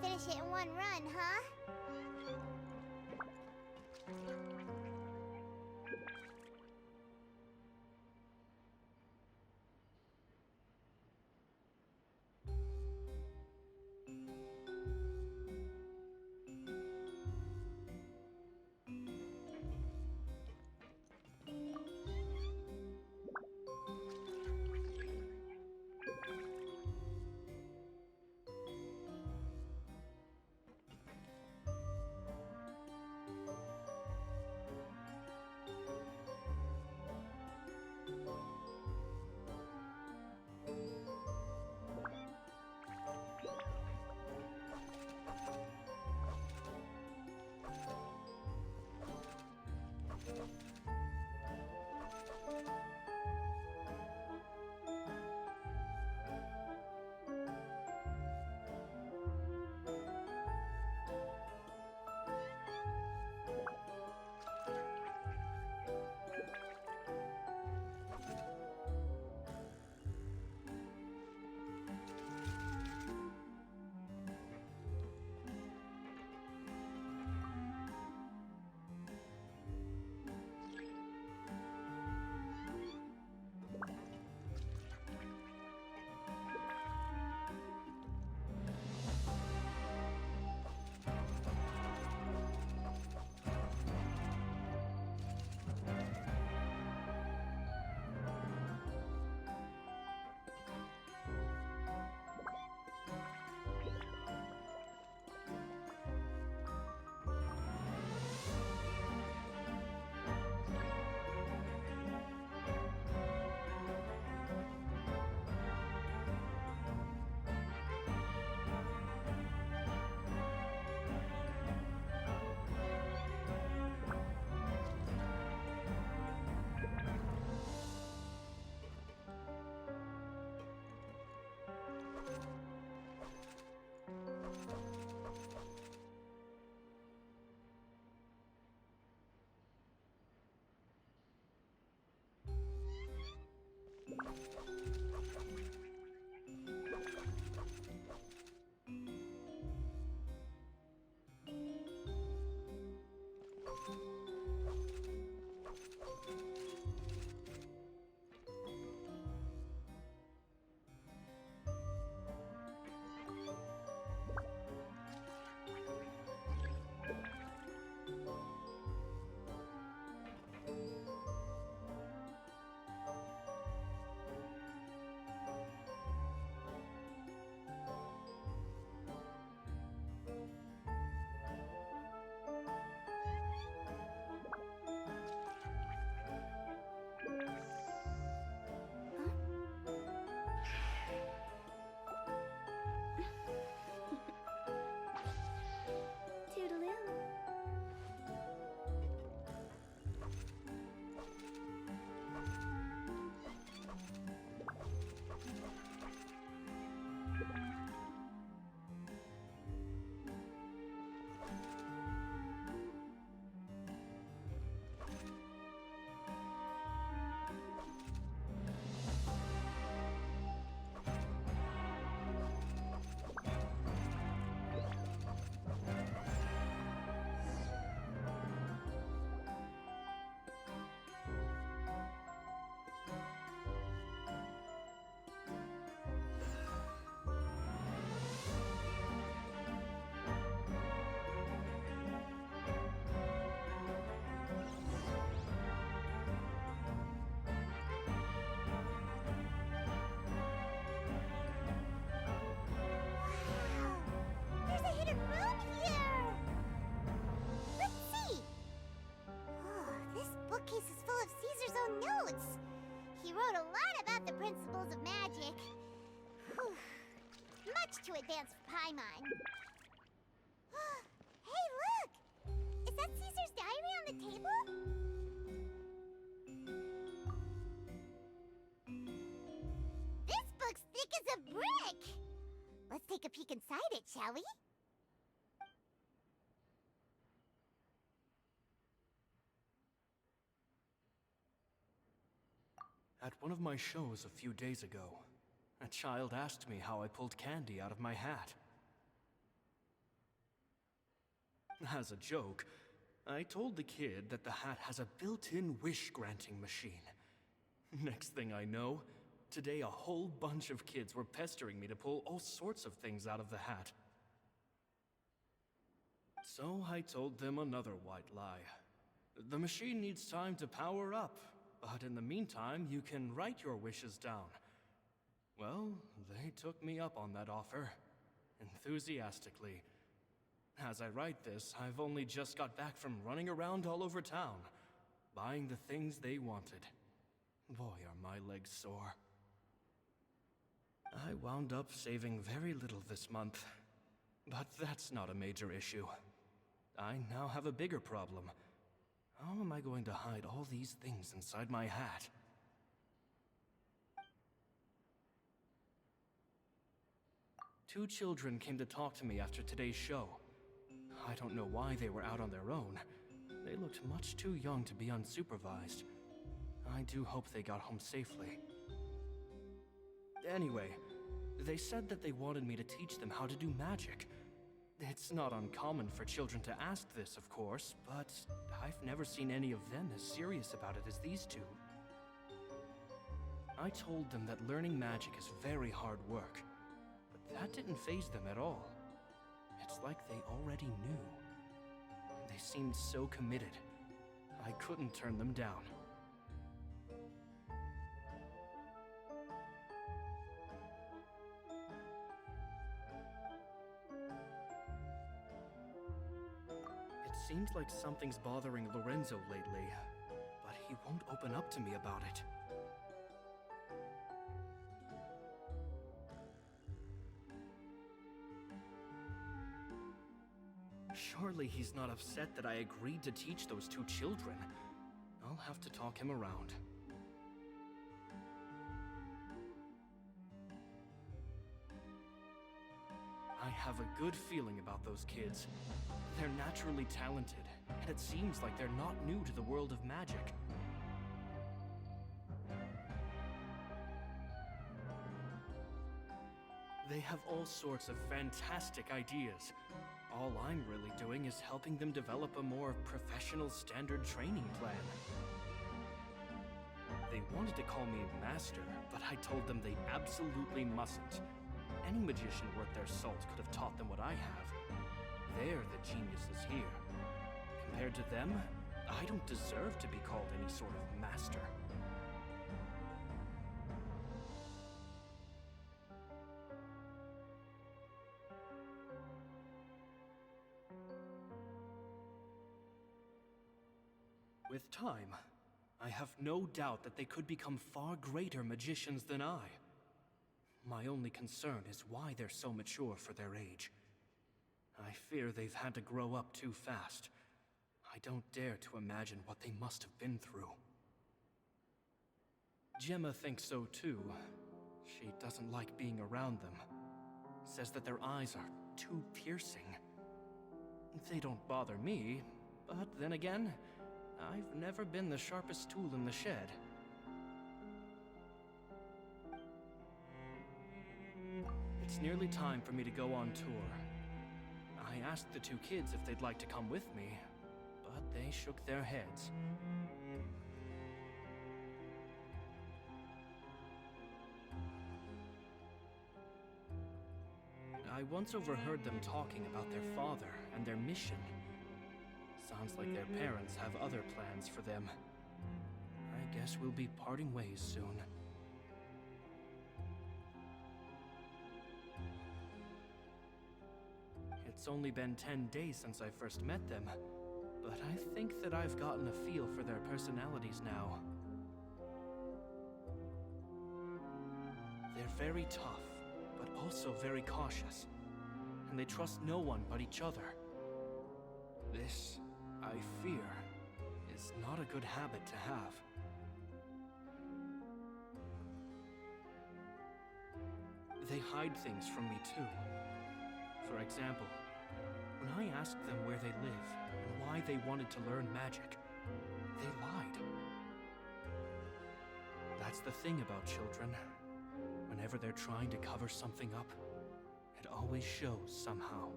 finish it in one run, huh? principles of magic. Whew. Much too advanced for Paimon. Hey, look! Is that Caesar's diary on the table? This book's thick as a brick! Let's take a peek inside it, shall we? At one of my shows a few days ago, a child asked me how I pulled candy out of my hat. As a joke, I told the kid that the hat has a built-in wish-granting machine. Next thing I know, today a whole bunch of kids were pestering me to pull all sorts of things out of the hat. So I told them another white lie. The machine needs time to power up, but in the meantime, you can write your wishes down. Well, they took me up on that offer, enthusiastically. As I write this, I've only just got back from running around all over town, buying the things they wanted. Boy, are my legs sore. I wound up saving very little this month, but that's not a major issue. I now have a bigger problem. How am I going to hide all these things inside my hat? Two children came to talk to me after today's show. I don't know why they were out on their own. They looked much too young to be unsupervised. I do hope they got home safely. Anyway, they said that they wanted me to teach them how to do magic. It's not uncommon for children to ask this, of course, but I've never seen any of them as serious about it as these two. I told them that learning magic is very hard work, but that didn't faze them at all. It's like they already knew. They seemed so committed. I couldn't turn them down. It seems like something's bothering Lorenzo lately, but he won't open up to me about it. Surely he's not upset that I agreed to teach those two children. I'll have to talk him around. I have a good feeling about those kids. They're naturally talented, and it seems like they're not new to the world of magic. They have all sorts of fantastic ideas. All I'm really doing is helping them develop a more professional standard training plan. They wanted to call me Master, but I told them they absolutely mustn't. Any magician worth their salt could have taught them what I have. They're the geniuses here. Compared to them, I don't deserve to be called any sort of master. With time, I have no doubt that they could become far greater magicians than I. My only concern is why they're so mature for their age. I fear they've had to grow up too fast. I don't dare to imagine what they must have been through. Gemma thinks so too. She doesn't like being around them. Says that their eyes are too piercing. They don't bother me, but then again, I've never been the sharpest tool in the shed. It's nearly time for me to go on tour. I asked the two kids if they'd like to come with me, but they shook their heads. I once overheard them talking about their father and their mission. Sounds like their parents have other plans for them. I guess we'll be parting ways soon. It's only been 10 days since I first met them, but I think that I've gotten a feel for their personalities now. They're very tough, but also very cautious, and they trust no one but each other. This, I fear, is not a good habit to have. They hide things from me too. For example, when I asked them where they live and why they wanted to learn magic, they lied. That's the thing about children. Whenever they're trying to cover something up, it always shows somehow.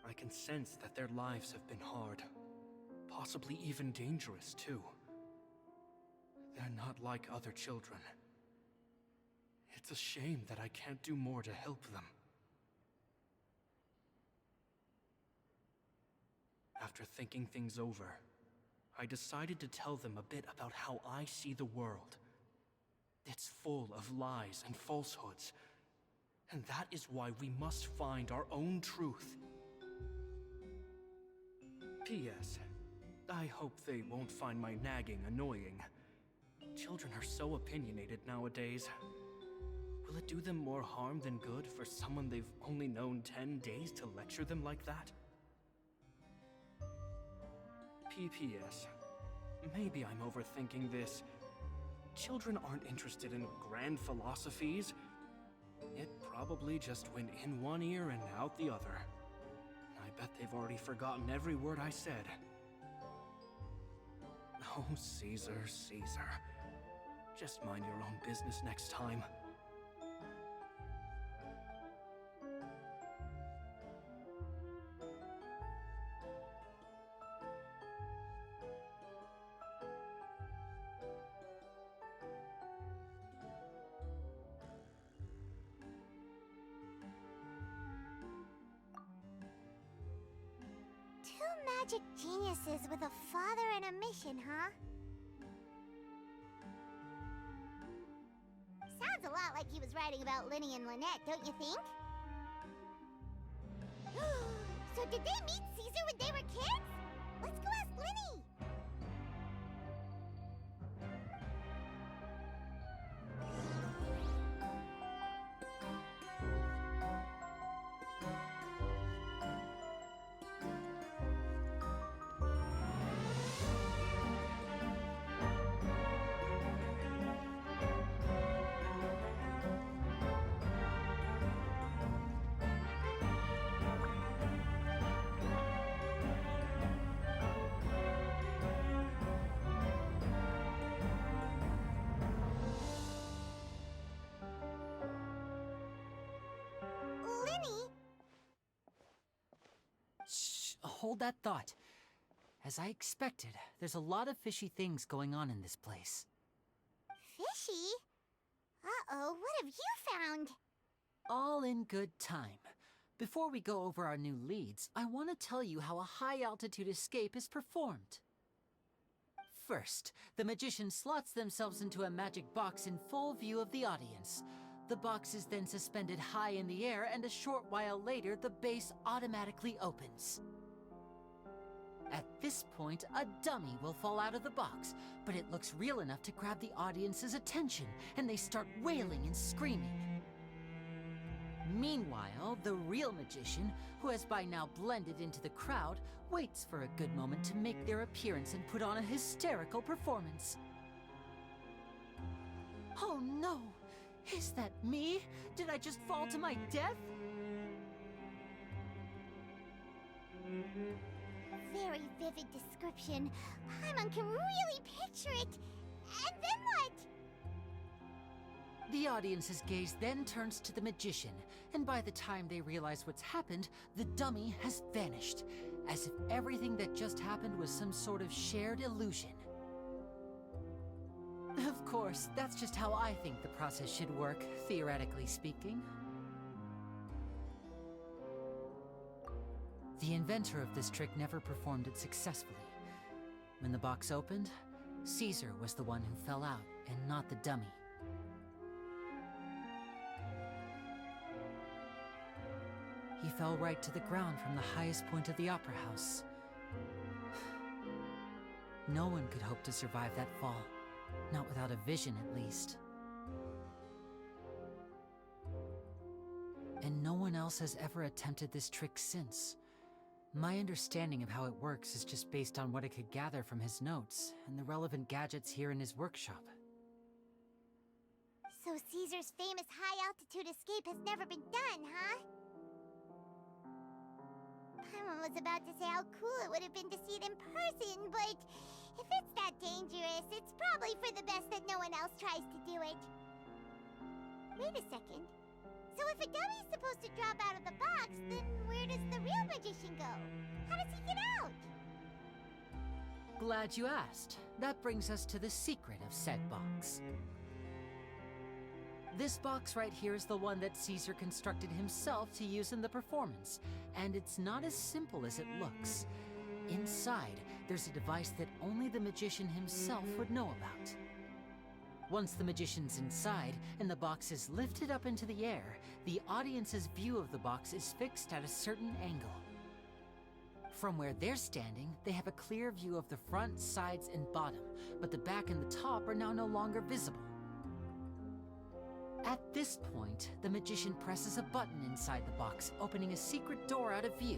I can sense that their lives have been hard. Possibly even dangerous, too. They're not like other children. It's a shame that I can't do more to help them. After thinking things over, I decided to tell them a bit about how I see the world. It's full of lies and falsehoods, and that is why we must find our own truth. P.S. I hope they won't find my nagging annoying. Children are so opinionated nowadays. Will it do them more harm than good for someone they've only known 10 days to lecture them like that? P.P.S. Maybe I'm overthinking this. Children aren't interested in grand philosophies. It probably just went in one ear and out the other. I bet they've already forgotten every word I said. Oh, Caesar, Caesar. Just mind your own business next time. Magic geniuses with a father and a mission, huh? Sounds a lot like he was writing about Lini and Lynette, don't you think? So did they meet Caesar when they were kids? Let's go ask Lini! Hold that thought. As I expected, there's a lot of fishy things going on in this place. Fishy? Uh-oh, what have you found? All in good time. Before we go over our new leads, I want to tell you how a high-altitude escape is performed. First, the magician slots themselves into a magic box in full view of the audience. The box is then suspended high in the air, and a short while later, the base automatically opens. At this point, a dummy will fall out of the box, but it looks real enough to grab the audience's attention, and they start wailing and screaming. Meanwhile, the real magician, who has by now blended into the crowd, waits for a good moment to make their appearance and put on a hysterical performance. Oh no! Is that me? Did I just fall to my death? Very vivid description. Paimon can really picture it. And then what? The audience's gaze then turns to the magician, and by the time they realize what's happened, the dummy has vanished, as if everything that just happened was some sort of shared illusion. Of course, that's just how I think the process should work, theoretically speaking. The inventor of this trick never performed it successfully. When the box opened, Caesar was the one who fell out, and not the dummy. He fell right to the ground from the highest point of the opera house. No one could hope to survive that fall. Not without a vision, at least. And no one else has ever attempted this trick since. My understanding of how it works is just based on what I could gather from his notes and the relevant gadgets here in his workshop. So Caesar's famous high-altitude escape has never been done, huh? Paimon was about to say how cool it would have been to see it in person, but if it's that dangerous, it's probably for the best that no one else tries to do it. Wait a second. So if a dummy's supposed to drop out of the box, then where does the real magician go? How does he get out? Glad you asked. That brings us to the secret of said box. This box right here is the one that Caesar constructed himself to use in the performance, and it's not as simple as it looks. Inside, there's a device that only the magician himself would know about. Once the magician's inside and the box is lifted up into the air, the audience's view of the box is fixed at a certain angle. From where they're standing, they have a clear view of the front, sides, and bottom, but the back and the top are now no longer visible. At this point, the magician presses a button inside the box, opening a secret door out of view.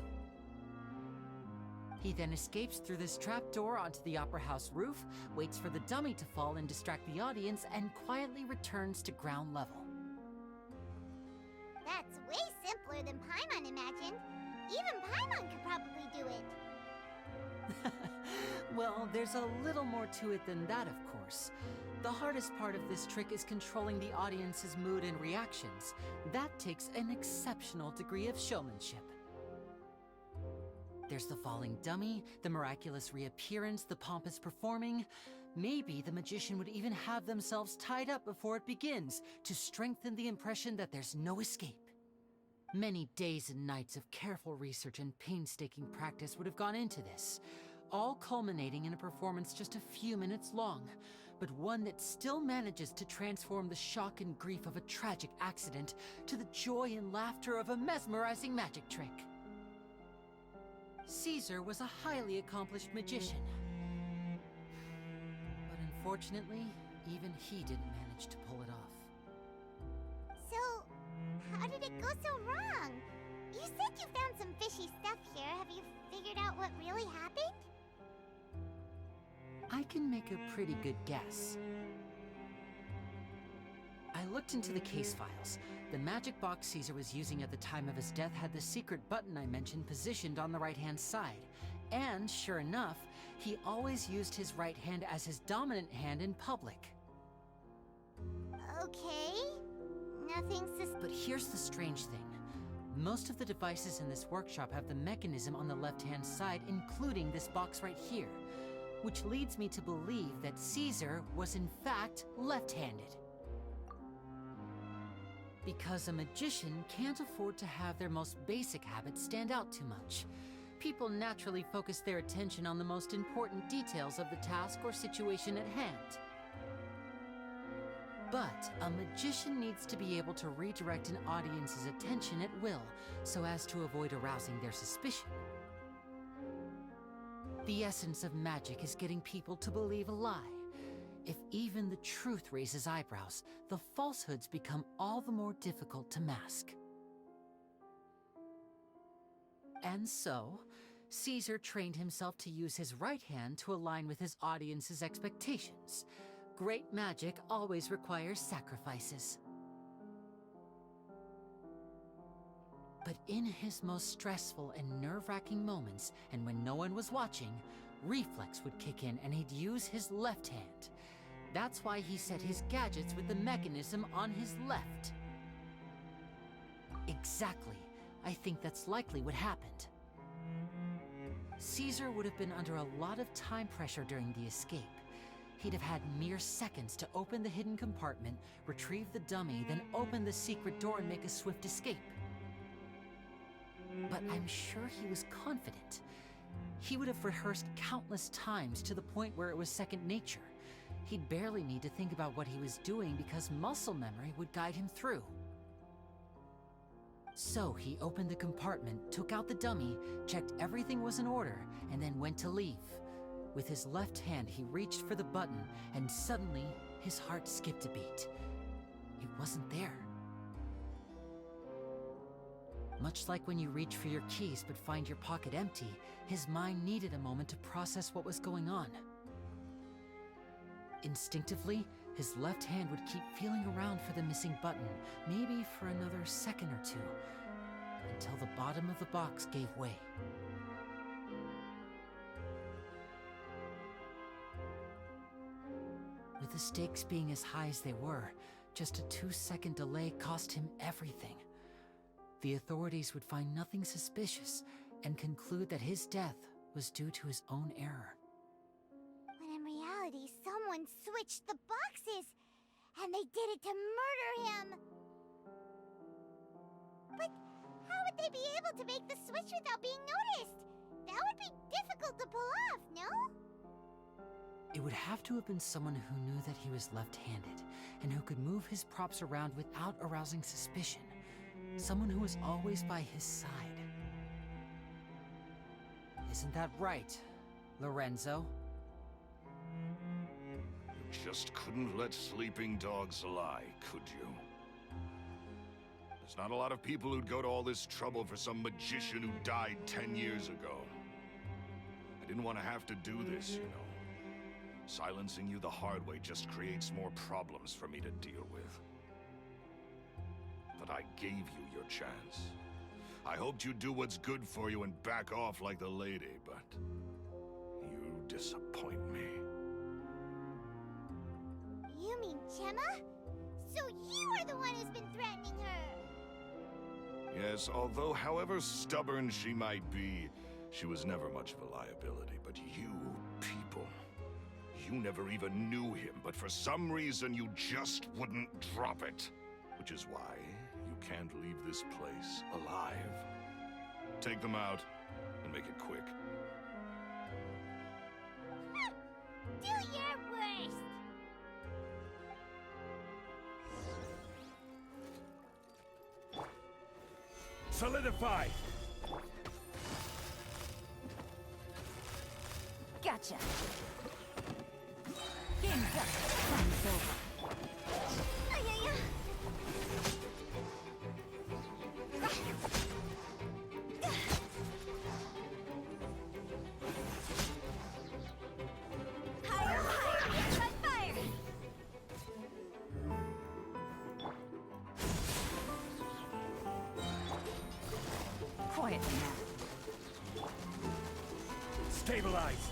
He then escapes through this trapdoor onto the Opera House roof, waits for the dummy to fall and distract the audience, and quietly returns to ground level. That's way simpler than Paimon imagined. Even Paimon could probably do it. Well, there's a little more to it than that, of course. The hardest part of this trick is controlling the audience's mood and reactions. That takes an exceptional degree of showmanship. There's the falling dummy, the miraculous reappearance, the pompous performing. Maybe the magician would even have themselves tied up before it begins to strengthen the impression that there's no escape. Many days and nights of careful research and painstaking practice would have gone into this, all culminating in a performance just a few minutes long, but one that still manages to transform the shock and grief of a tragic accident to the joy and laughter of a mesmerizing magic trick. Caesar was a highly accomplished magician, but unfortunately, even he didn't manage to pull it off. So, how did it go so wrong? You said you found some fishy stuff here. Have you figured out what really happened? I can make a pretty good guess. I looked into the case files. The magic box Caesar was using at the time of his death had the secret button I mentioned positioned on the right-hand side. And, sure enough, he always used his right hand as his dominant hand in public. Okay. Nothing But here's the strange thing. Most of the devices in this workshop have the mechanism on the left-hand side, including this box right here, which leads me to believe that Caesar was in fact left-handed. Because a magician can't afford to have their most basic habits stand out too much. People naturally focus their attention on the most important details of the task or situation at hand. But a magician needs to be able to redirect an audience's attention at will, so as to avoid arousing their suspicion. The essence of magic is getting people to believe a lie. If even the truth raises eyebrows, the falsehoods become all the more difficult to mask. And so, Caesar trained himself to use his right hand to align with his audience's expectations. Great magic always requires sacrifices. But in his most stressful and nerve-wracking moments, and when no one was watching, reflex would kick in and he'd use his left hand. That's why he set his gadgets with the mechanism on his left. Exactly. I think that's likely what happened. Caesar would have been under a lot of time pressure during the escape. He'd have had mere seconds to open the hidden compartment, retrieve the dummy, then open the secret door and make a swift escape. But I'm sure he was confident. He would have rehearsed countless times to the point where it was second nature. He'd barely need to think about what he was doing because muscle memory would guide him through. So he opened the compartment, took out the dummy, checked everything was in order, and then went to leave. With his left hand, he reached for the button, and suddenly, his heart skipped a beat. It wasn't there. Much like when you reach for your keys but find your pocket empty, his mind needed a moment to process what was going on. Instinctively, his left hand would keep feeling around for the missing button, maybe for another second or two, until the bottom of the box gave way. With the stakes being as high as they were, just a 2-second delay cost him everything. the authorities would find nothing suspicious and conclude that his death was due to his own error. When in reality, someone switched the boxes, and they did it to murder him. But how would they be able to make the switch without being noticed? That would be difficult to pull off, no? It would have to have been someone who knew that he was left-handed and who could move his props around without arousing suspicion. Someone who was always by his side. Isn't that right, Lorenzo? You just couldn't let sleeping dogs lie, could you? There's not a lot of people who'd go to all this trouble for some magician who died 10 years ago. I didn't want to have to do this, you know. Silencing you the hard way just creates more problems for me to deal with. But I gave you your chance. I hoped you'd do what's good for you and back off like the lady, but you disappoint me. You mean Gemma? So you are the one who's been threatening her! Yes, although however stubborn she might be, she was never much of a liability. But you people, you never even knew him, but for some reason you just wouldn't drop it. Which is why you can't leave this place alive. Take them out, and make it quick. Do your worst! Solidify! Gotcha. Game's up. Time's over. Quiet now. Stabilize!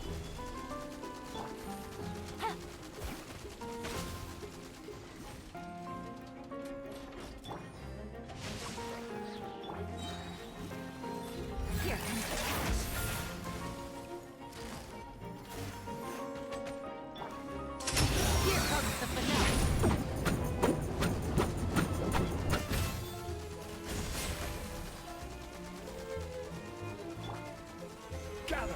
Here comes the catch. Here comes the finale. Gather!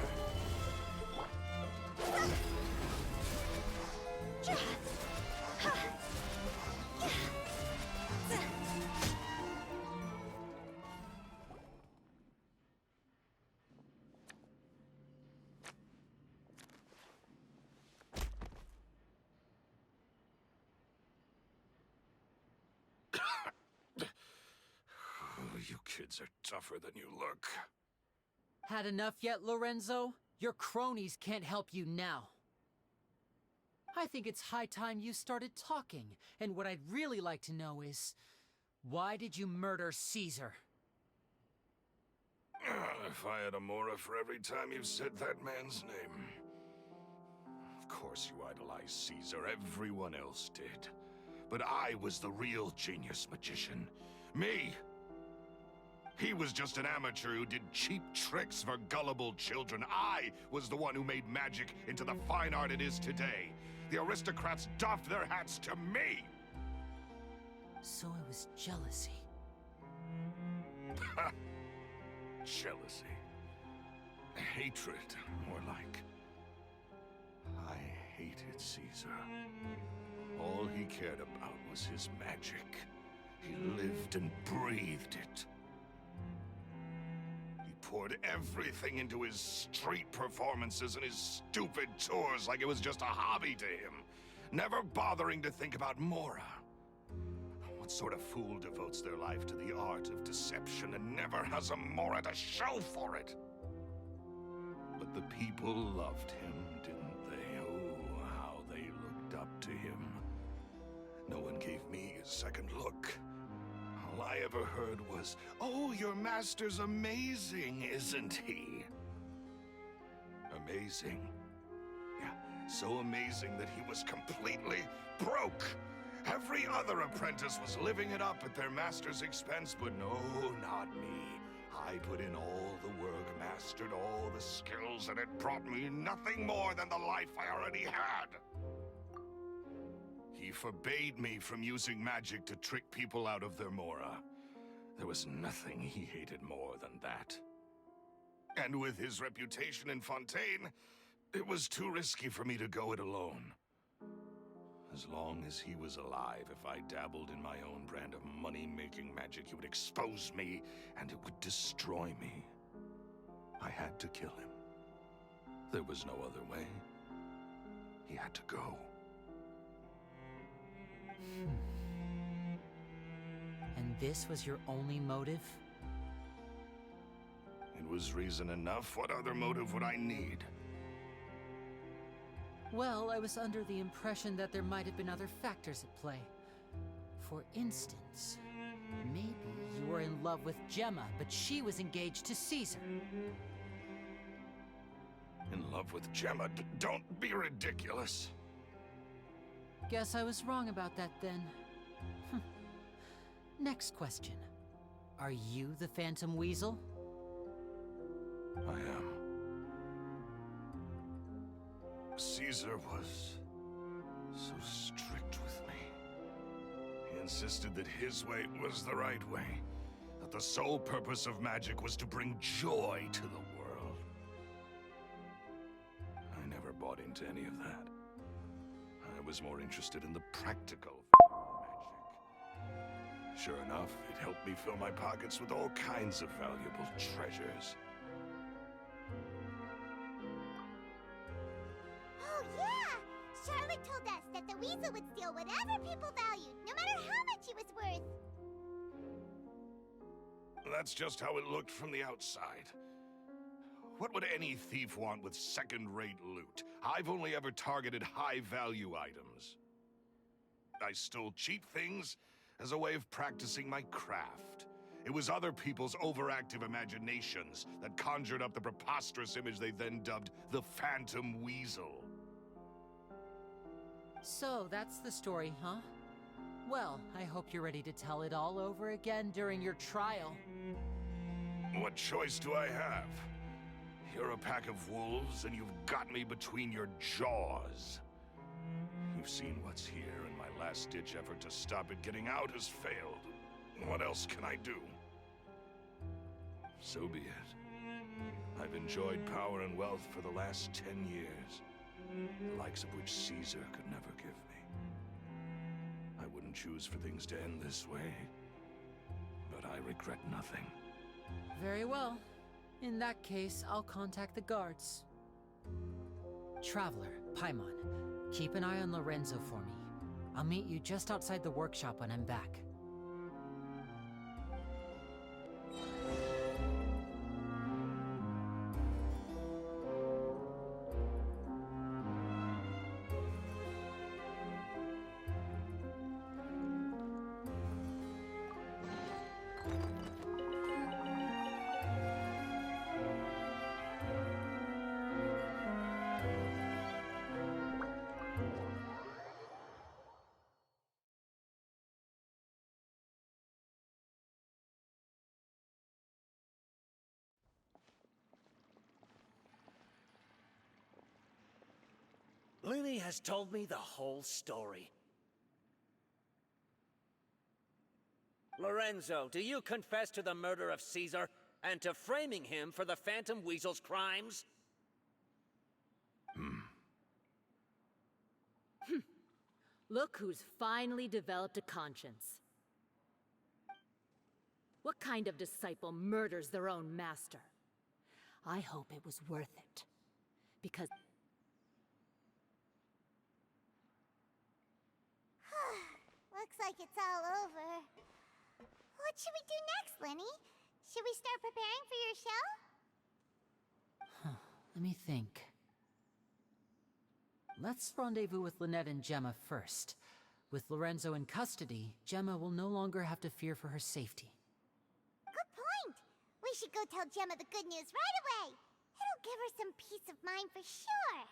You kids are tougher than you look. Had enough yet, Lorenzo? Your cronies can't help you now. I think it's high time you started talking, and what I'd really like to know is, why did you murder Caesar? If I had a mora for every time you've said that man's name. Of course you idolize Caesar, everyone else did. But I was the real genius magician. Me! He was just an amateur who did cheap tricks for gullible children. I was the one who made magic into the fine art it is today. The aristocrats doffed their hats to me! So it was jealousy. Jealousy. Hatred, more like. I hated Caesar. All he cared about was his magic. He lived and breathed it. He poured everything into his street performances and his stupid tours like it was just a hobby to him, never bothering to think about Mora. What sort of fool devotes their life to the art of deception and never has a Mora to show for it? But the people loved him, didn't they? Oh, how they looked up to him. No one gave me a second look. All I ever heard was, "Oh, your master's amazing, isn't he?" Amazing? Yeah, so amazing that he was completely broke. Every other apprentice was living it up at their master's expense, but no, not me. I put in all the work, mastered all the skills, and it brought me nothing more than the life I already had. He forbade me from using magic to trick people out of their mora. There was nothing he hated more than that. And with his reputation in Fontaine, it was too risky for me to go it alone. As long as he was alive, if I dabbled in my own brand of money-making magic, he would expose me, and it would destroy me. I had to kill him. There was no other way. He had to go. And this was your only motive? It was reason enough. What other motive would I need? Well, I was under the impression that there might have been other factors at play. For instance, maybe you were in love with Gemma, but she was engaged to Caesar. In love with Gemma? Don't be ridiculous. Guess I was wrong about that then. Next question. Are you the Phantom Weasel? I am. Caesar was so strict with me. He insisted that his way was the right way, that the sole purpose of magic was to bring joy to the world. I never bought into any of that. I was more interested in the practical magic. Sure enough, it helped me fill my pockets with all kinds of valuable treasures. Oh, yeah! Charlotte told us that the weasel would steal whatever people valued, no matter how much it was worth. That's just how it looked from the outside. What would any thief want with second-rate loot? I've only ever targeted high-value items. I stole cheap things as a way of practicing my craft. It was other people's overactive imaginations that conjured up the preposterous image they then dubbed the Phantom Weasel. So, that's the story, huh? Well, I hope you're ready to tell it all over again during your trial. What choice do I have? You're a pack of wolves, and you've got me between your jaws. You've seen what's here, and my last-ditch effort to stop it getting out has failed. What else can I do? So be it. I've enjoyed power and wealth for the last 10 years, the likes of which Caesar could never give me. I wouldn't choose for things to end this way, but I regret nothing. Very well. In that case, I'll contact the guards. Traveler, Paimon, keep an eye on Lorenzo for me. I'll meet you just outside the workshop when I'm back. Lini has told me the whole story. Lorenzo, do you confess to the murder of Caesar and to framing him for the Phantom Weasel's crimes? Look who's finally developed a conscience. What kind of disciple murders their own master? I hope it was worth it. Because... Looks like it's all over. What should we do next, Lenny? Should we start preparing for your show? Let me think. Let's rendezvous with Lynette and Gemma first. With Lorenzo in custody, Gemma will no longer have to fear for her safety. Good point! We should go tell Gemma the good news right away! It'll give her some peace of mind for sure!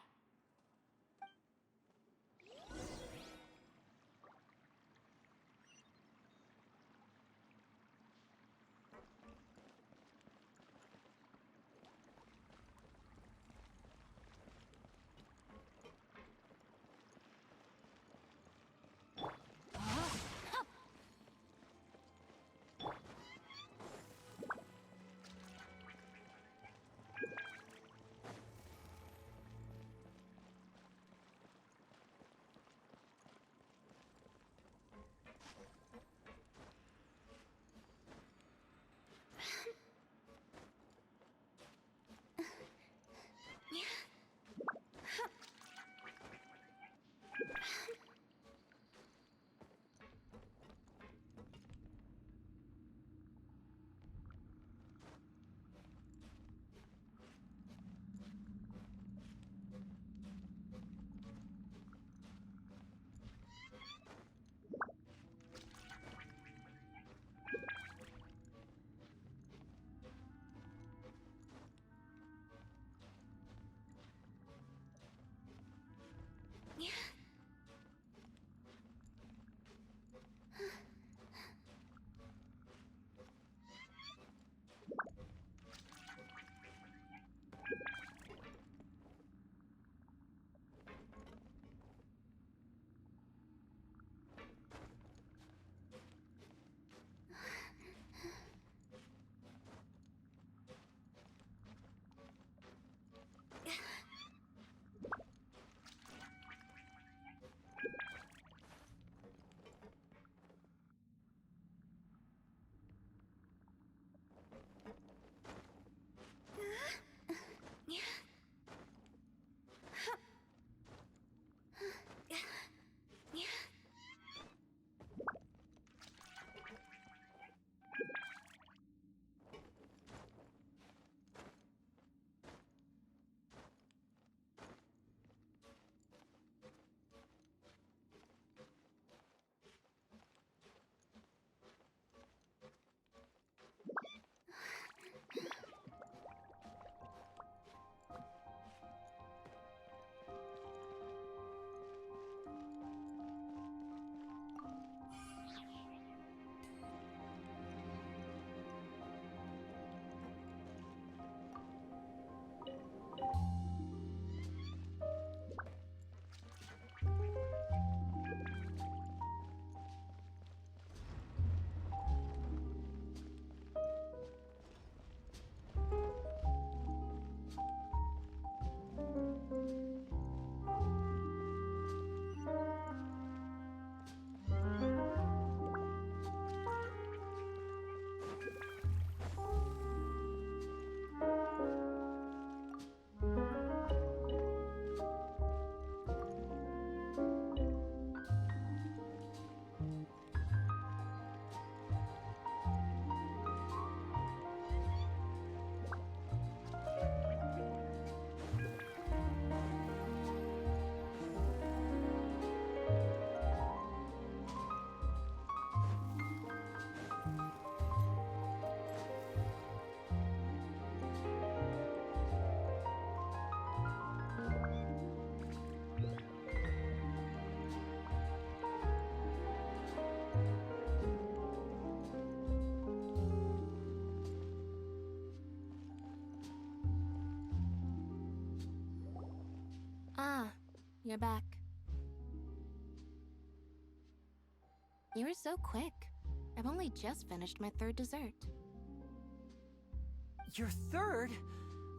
Ah, you're back. You were so quick. I've only just finished my third dessert. Your third?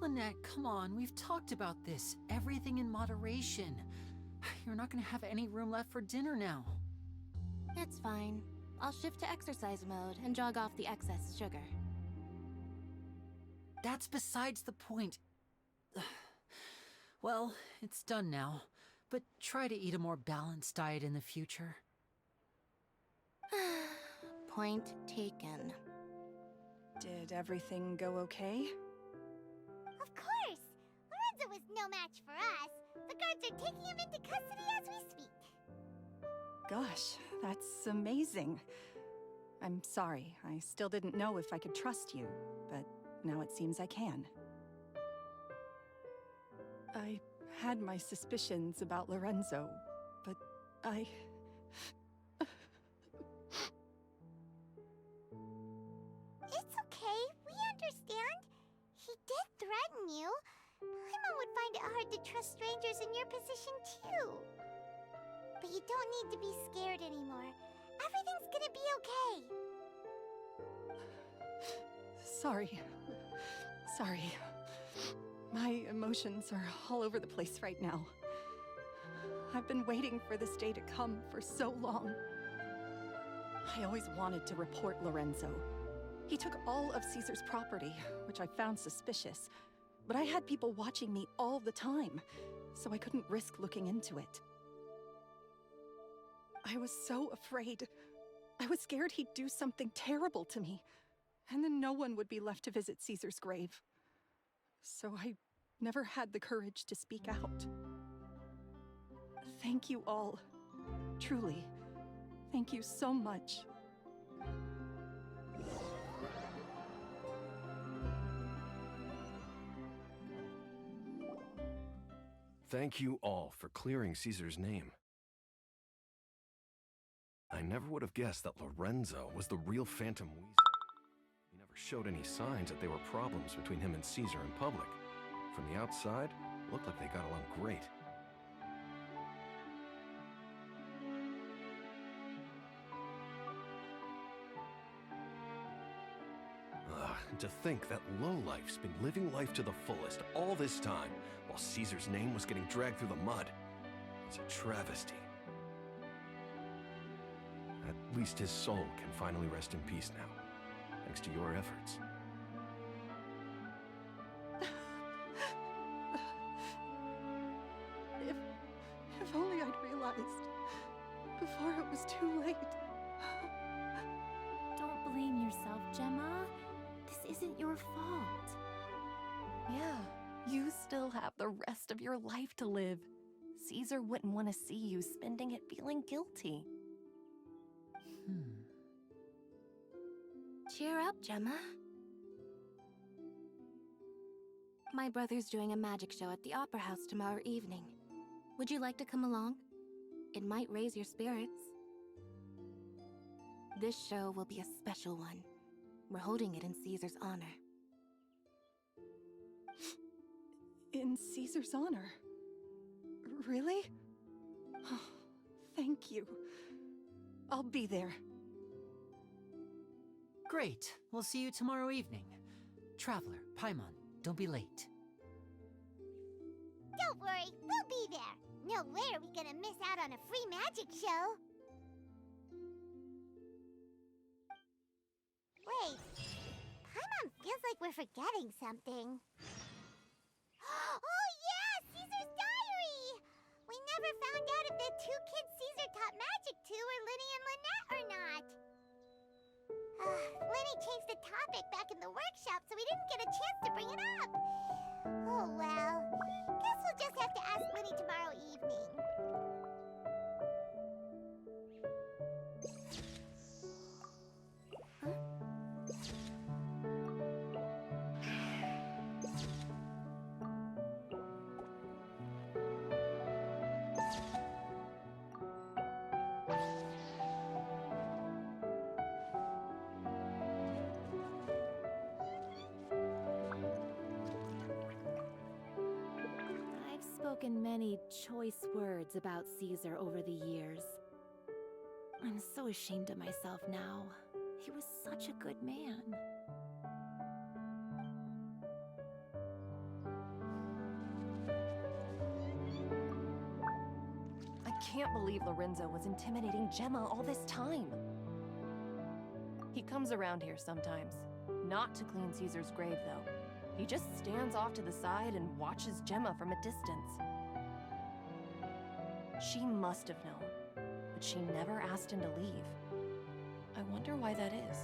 Lynette, come on, we've talked about this. Everything in moderation. You're not gonna have any room left for dinner now. It's fine. I'll shift to exercise mode and jog off the excess sugar. That's besides the point. Well, it's done now, but try to eat a more balanced diet in the future. Point taken. Did everything go okay? Of course! Lorenzo was no match for us. The guards are taking him into custody as we speak. Gosh, that's amazing. I'm sorry, I still didn't know if I could trust you, but now it seems I can. I had my suspicions about Lorenzo, but It's okay, we understand. He did threaten you. Paimon would find it hard to trust strangers in your position too. But you don't need to be scared anymore. Everything's gonna be okay. Sorry. My emotions are all over the place right now. I've been waiting for this day to come for so long. I always wanted to report Lorenzo. He took all of Caesar's property, which I found suspicious. But I had people watching me all the time, so I couldn't risk looking into it. I was so afraid. I was scared he'd do something terrible to me, and then no one would be left to visit Caesar's grave. So I never had the courage to speak out. Thank you all. Truly. Thank you so much. Thank you all for clearing Caesar's name. I never would have guessed that Lorenzo was the real Phantom Weasel. He never showed any signs that there were problems between him and Caesar in public. From the outside, it looked like they got along great. To think that lowlife's been living life to the fullest all this time, while Caesar's name was getting dragged through the mud. It's a travesty. At least his soul can finally rest in peace now, thanks to your efforts. If only I'd realized before it was too late. Don't blame yourself, Gemma. This isn't your fault. Yeah, you still have the rest of your life to live. Caesar wouldn't want to see you spending it feeling guilty. Cheer up, Gemma. My brother's doing a magic show at the Opera House tomorrow evening. Would you like to come along? It might raise your spirits. This show will be a special one. We're holding it in Caesar's honor. In Caesar's honor? Really? Oh, thank you. I'll be there. Great. We'll see you tomorrow evening. Traveler, Paimon, don't be late. Don't worry, we'll be there. No way are we gonna miss out on a free magic show. Wait, Paimon feels like we're forgetting something. Oh yeah, Caesar's diary! We never found out if the two kids Caesar taught magic to were Lini and Lynette or not. Lini changed the topic back in the workshop, so we didn't get a chance to bring it up. Oh well, guess we'll just have to ask Lini tomorrow evening. spoken many choice words about Caesar over the years. I'm so ashamed of myself now. He was such a good man. I can't believe Lorenzo was intimidating Gemma all this time. He comes around here sometimes. Not to clean Caesar's grave, though. He just stands off to the side and watches Gemma from a distance. She must have known, but she never asked him to leave. I wonder why that is.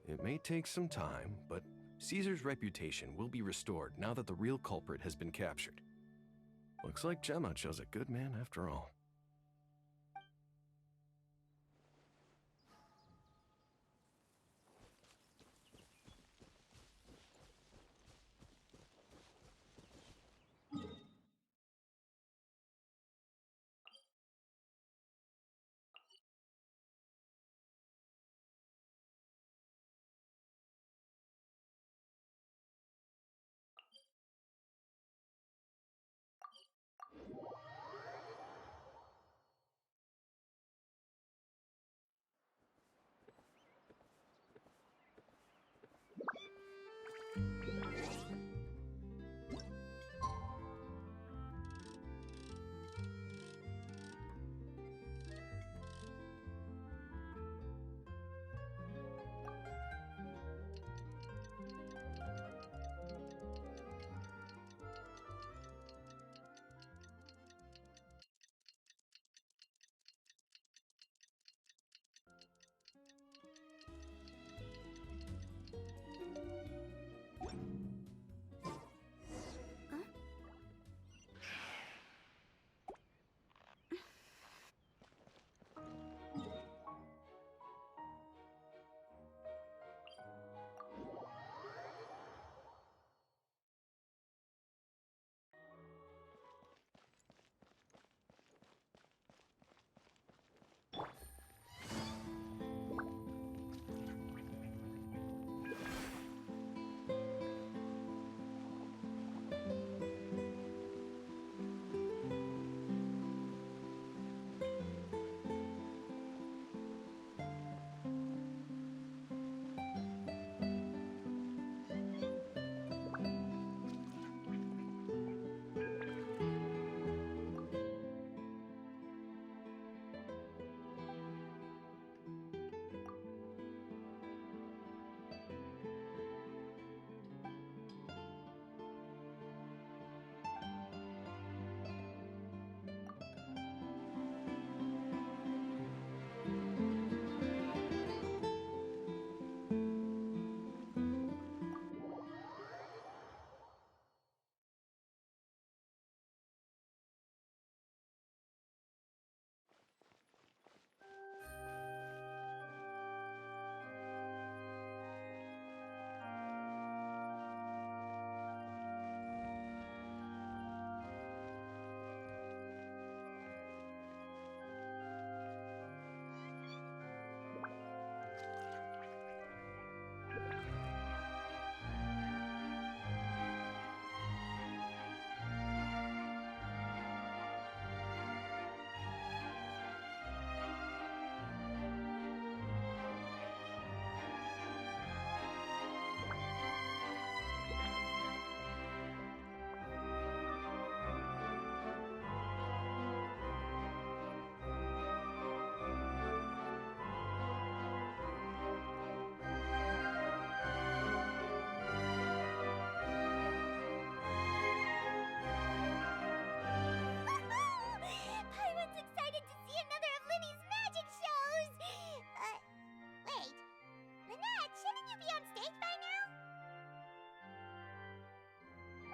It may take some time, but Caesar's reputation will be restored now that the real culprit has been captured. Looks like Gemma chose a good man after all.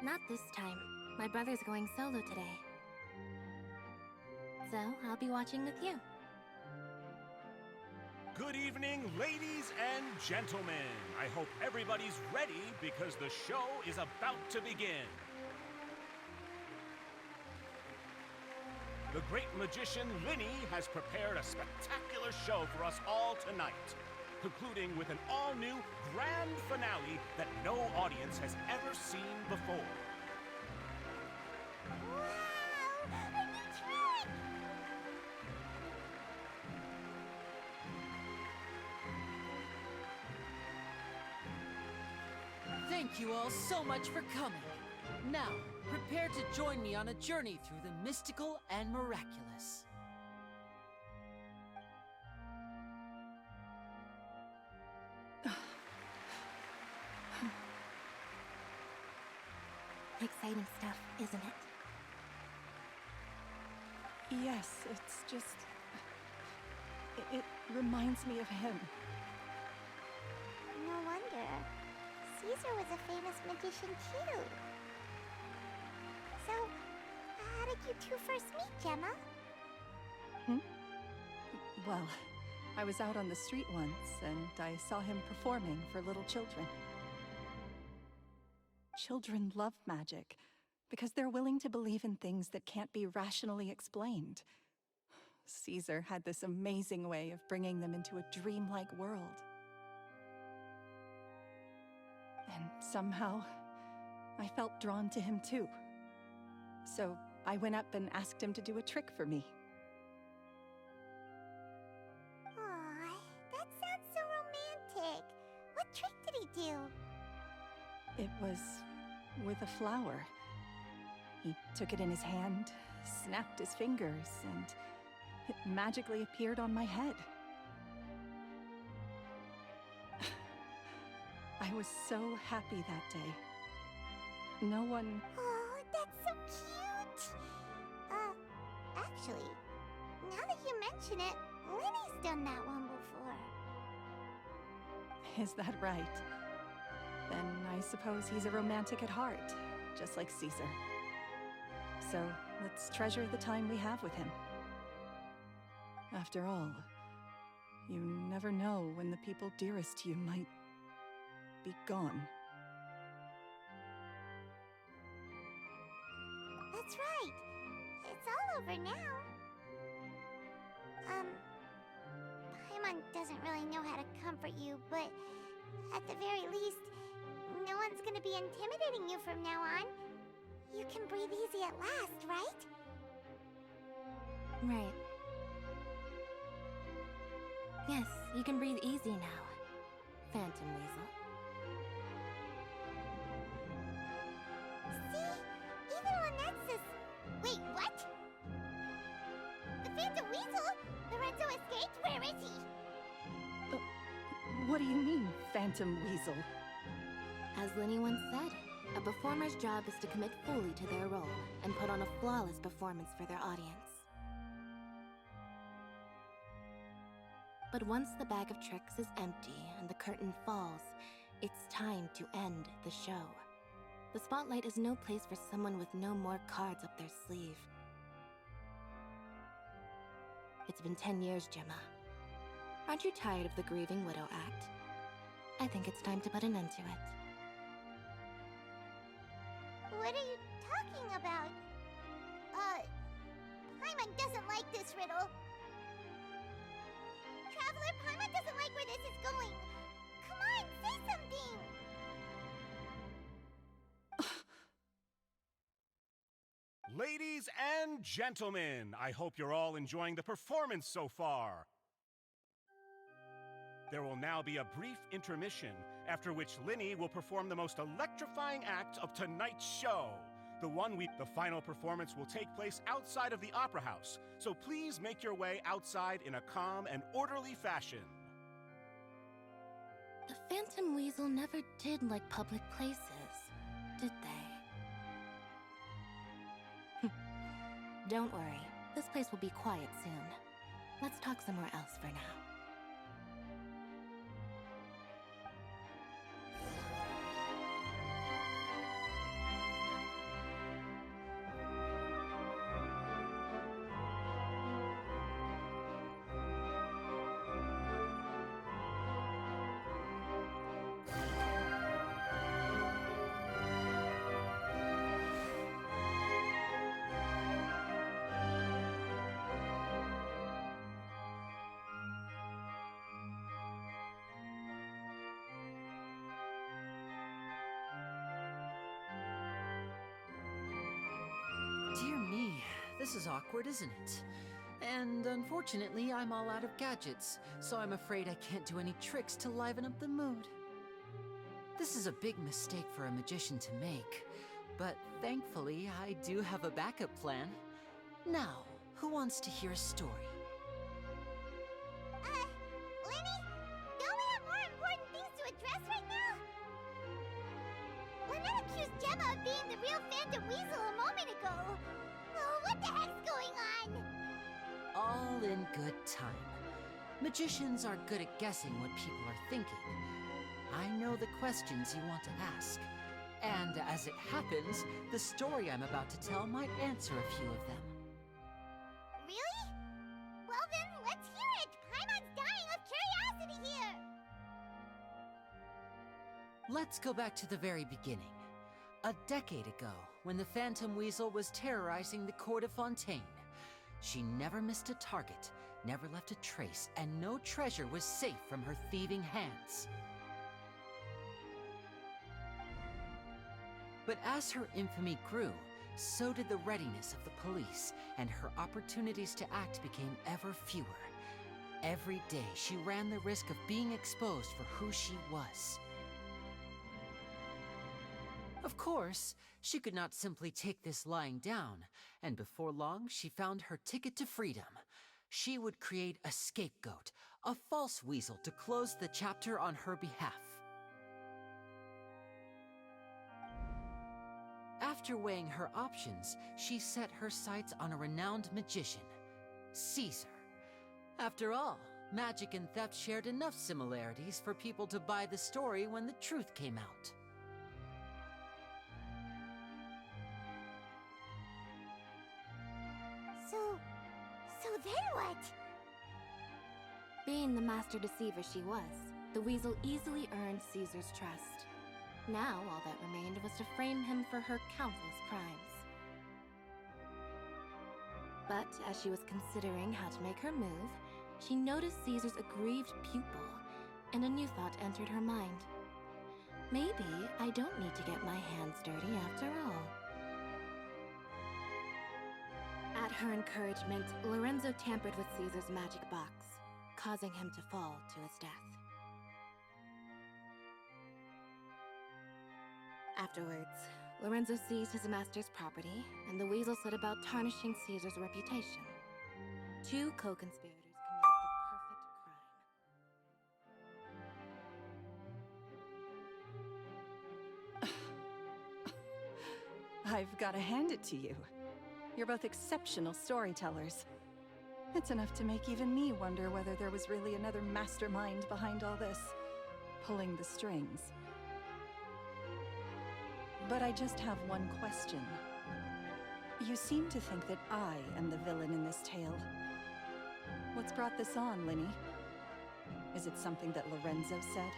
Not this time. My brother's going solo today. So, I'll be watching with you. Good evening, ladies and gentlemen. I hope everybody's ready because the show is about to begin. the great magician Lini has prepared a spectacular show for us all tonight, concluding with an all-new grand finale that no audience has ever seen before. Wow! A new trick! Thank you all so much for coming. Now, prepare to join me on a journey through the mystical and miraculous. Exciting stuff, isn't it? Yes, it's just... It reminds me of him. No wonder. Caesar was a famous magician too. So, how did you two first meet, Gemma? Well, I was out on the street once, and I saw him performing for little children. Children love magic, because they're willing to believe in things that can't be rationally explained. Caesar had this amazing way of bringing them into a dreamlike world. And somehow, I felt drawn to him too. So I went up and asked him to do a trick for me. Aw, that sounds so romantic. What trick did he do? It was with a flower. He took it in his hand, snapped his fingers, and it magically appeared on my head. I was so happy that day. No one... Oh, that's so cute! Actually, now that you mention it, Lini's done that one before. Is that right? Then I suppose he's a romantic at heart, just like Caesar. So let's treasure the time we have with him. After all, you never know when the people dearest to you might be gone. That's right. It's all over now. Paimon doesn't really know how to comfort you, but at the very least, no one's gonna be intimidating you from now on. You can breathe easy at last, right? Right. Yes, you can breathe easy now, Phantom Weasel. See? Even when that's this... Wait, what? The Phantom Weasel? Lorenzo escaped? Where is he? What do you mean, Phantom Weasel? As Lini once said, a performer's job is to commit fully to their role and put on a flawless performance for their audience. But once the bag of tricks is empty and the curtain falls, it's time to end the show. The spotlight is no place for someone with no more cards up their sleeve. It's been 10 years, Gemma. Aren't you tired of the grieving widow act? I think it's time to put an end to it. What are you talking about? Paimon doesn't like this riddle. Traveler, Paimon doesn't like where this is going. Come on, say something! Ladies and gentlemen, I hope you're all enjoying the performance so far. There will now be a brief intermission, after which Lini will perform the most electrifying act of tonight's show. The final performance will take place outside of the Opera House, so please make your way outside in a calm and orderly fashion. The Phantom Weasel never did like public places, did they? Don't worry, this place will be quiet soon. Let's talk somewhere else for now. this is awkward, isn't it? And unfortunately, I'm all out of gadgets, so I'm afraid I can't do any tricks to liven up the mood. This is a big mistake for a magician to make, but thankfully, I do have a backup plan. Now, who wants to hear a story? Lini, don't we have more important things to address right now? Lynette accused Gemma of being the real Phantom Weasel a moment ago. Oh, what the heck's going on? All in good time. Magicians are good at guessing what people are thinking. I know the questions you want to ask. And as it happens, the story I'm about to tell might answer a few of them. Really? Well then, let's hear it! Paimon's dying of curiosity here! Let's go back to the very beginning. A decade ago, when the Phantom Weasel was terrorizing the court of Fontaine. She never missed a target, never left a trace, and no treasure was safe from her thieving hands. But as her infamy grew, so did the readiness of the police, and her opportunities to act became ever fewer. Every day, she ran the risk of being exposed for who she was. Of course, she could not simply take this lying down, and before long, she found her ticket to freedom. She would create a scapegoat, a false weasel to close the chapter on her behalf. After weighing her options, she set her sights on a renowned magician, Caesar. After all, magic and theft shared enough similarities for people to buy the story when the truth came out. So then what? Being the master deceiver she was, the weasel easily earned Caesar's trust. Now all that remained was to frame him for her countless crimes. But as she was considering how to make her move, she noticed Caesar's aggrieved pupil, and a new thought entered her mind. Maybe I don't need to get my hands dirty after all. At her encouragement, Lorenzo tampered with Caesar's magic box, causing him to fall to his death. Afterwards, Lorenzo seized his master's property, and the weasel set about tarnishing Caesar's reputation. Two co-conspirators committed the perfect crime. I've got to hand it to you. You're both exceptional storytellers. It's enough to make even me wonder whether there was really another mastermind behind all this, pulling the strings. But I just have one question. You seem to think that I am the villain in this tale. What's brought this on, Lini? Is it something that Lorenzo said?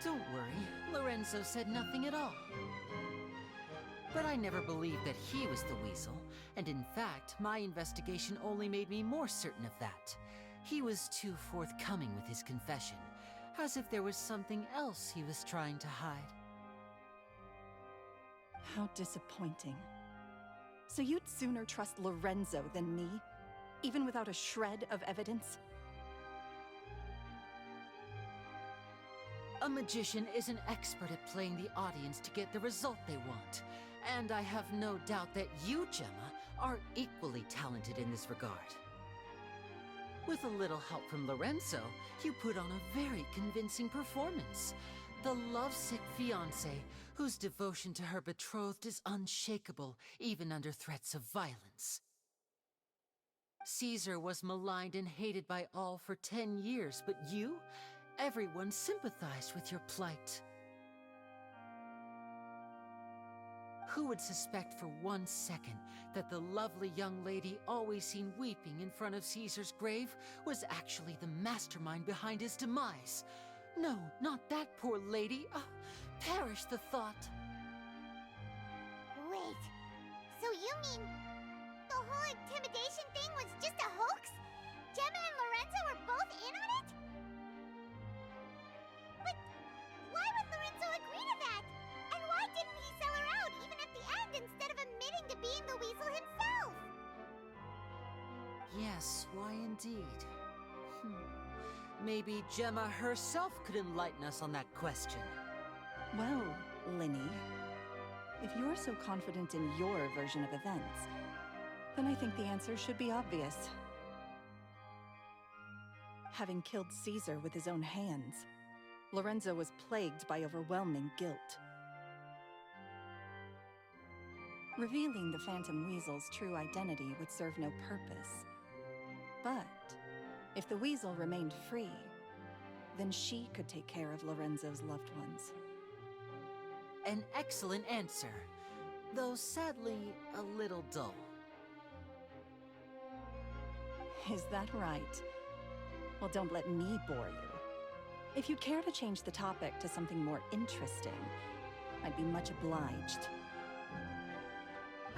Don't worry, Lorenzo said nothing at all. But I never believed that he was the weasel, and in fact, my investigation only made me more certain of that. He was too forthcoming with his confession, as if there was something else he was trying to hide. How disappointing. So you'd sooner trust Lorenzo than me, even without a shred of evidence? A magician is an expert at playing the audience to get the result they want. And I have no doubt that you, Gemma, are equally talented in this regard. With a little help from Lorenzo, you put on a very convincing performance. The lovesick fiancé, whose devotion to her betrothed is unshakable, even under threats of violence. Caesar was maligned and hated by all for 10 years, but you? Everyone sympathized with your plight. Who would suspect for 1 second that the lovely young lady always seen weeping in front of Caesar's grave was actually the mastermind behind his demise? No, not that poor lady. Perish the thought. Wait, so you mean the whole intimidation thing was just a hoax? Gemma and Lorenzo were both in on it? But why would Lorenzo agree to that? And why didn't he sell her out even at the end instead of admitting to being the Yes, why indeed? Maybe Gemma herself could enlighten us on that question. Well, Lini, if you're so confident in your version of events, then I think the answer should be obvious. Having killed Caesar with his own hands, Lorenzo was plagued by overwhelming guilt. Revealing the Phantom Weasel's true identity would serve no purpose. But if the Weasel remained free, then she could take care of Lorenzo's loved ones. An excellent answer, though sadly a little dull. Is that right? Well, don't let me bore you. If you'd care to change the topic to something more interesting, I'd be much obliged.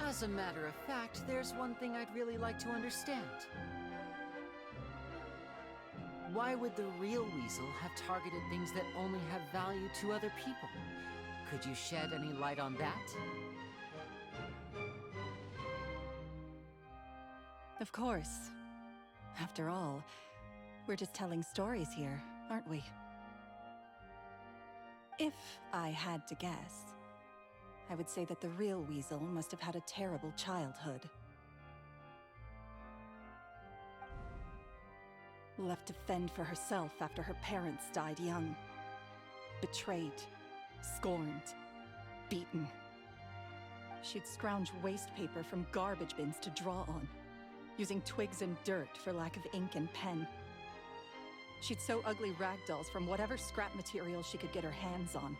As a matter of fact, there's one thing I'd really like to understand. Why would the real Weasel have targeted things that only have value to other people? Could you shed any light on that? Of course. After all, we're just telling stories here, aren't we? If I had to guess, I would say that the real Weasel must have had a terrible childhood. Left to fend for herself after her parents died young. Betrayed, scorned, beaten. She'd scrounge waste paper from garbage bins to draw on, using twigs and dirt for lack of ink and pen. She'd sew ugly rag dolls from whatever scrap material she could get her hands on.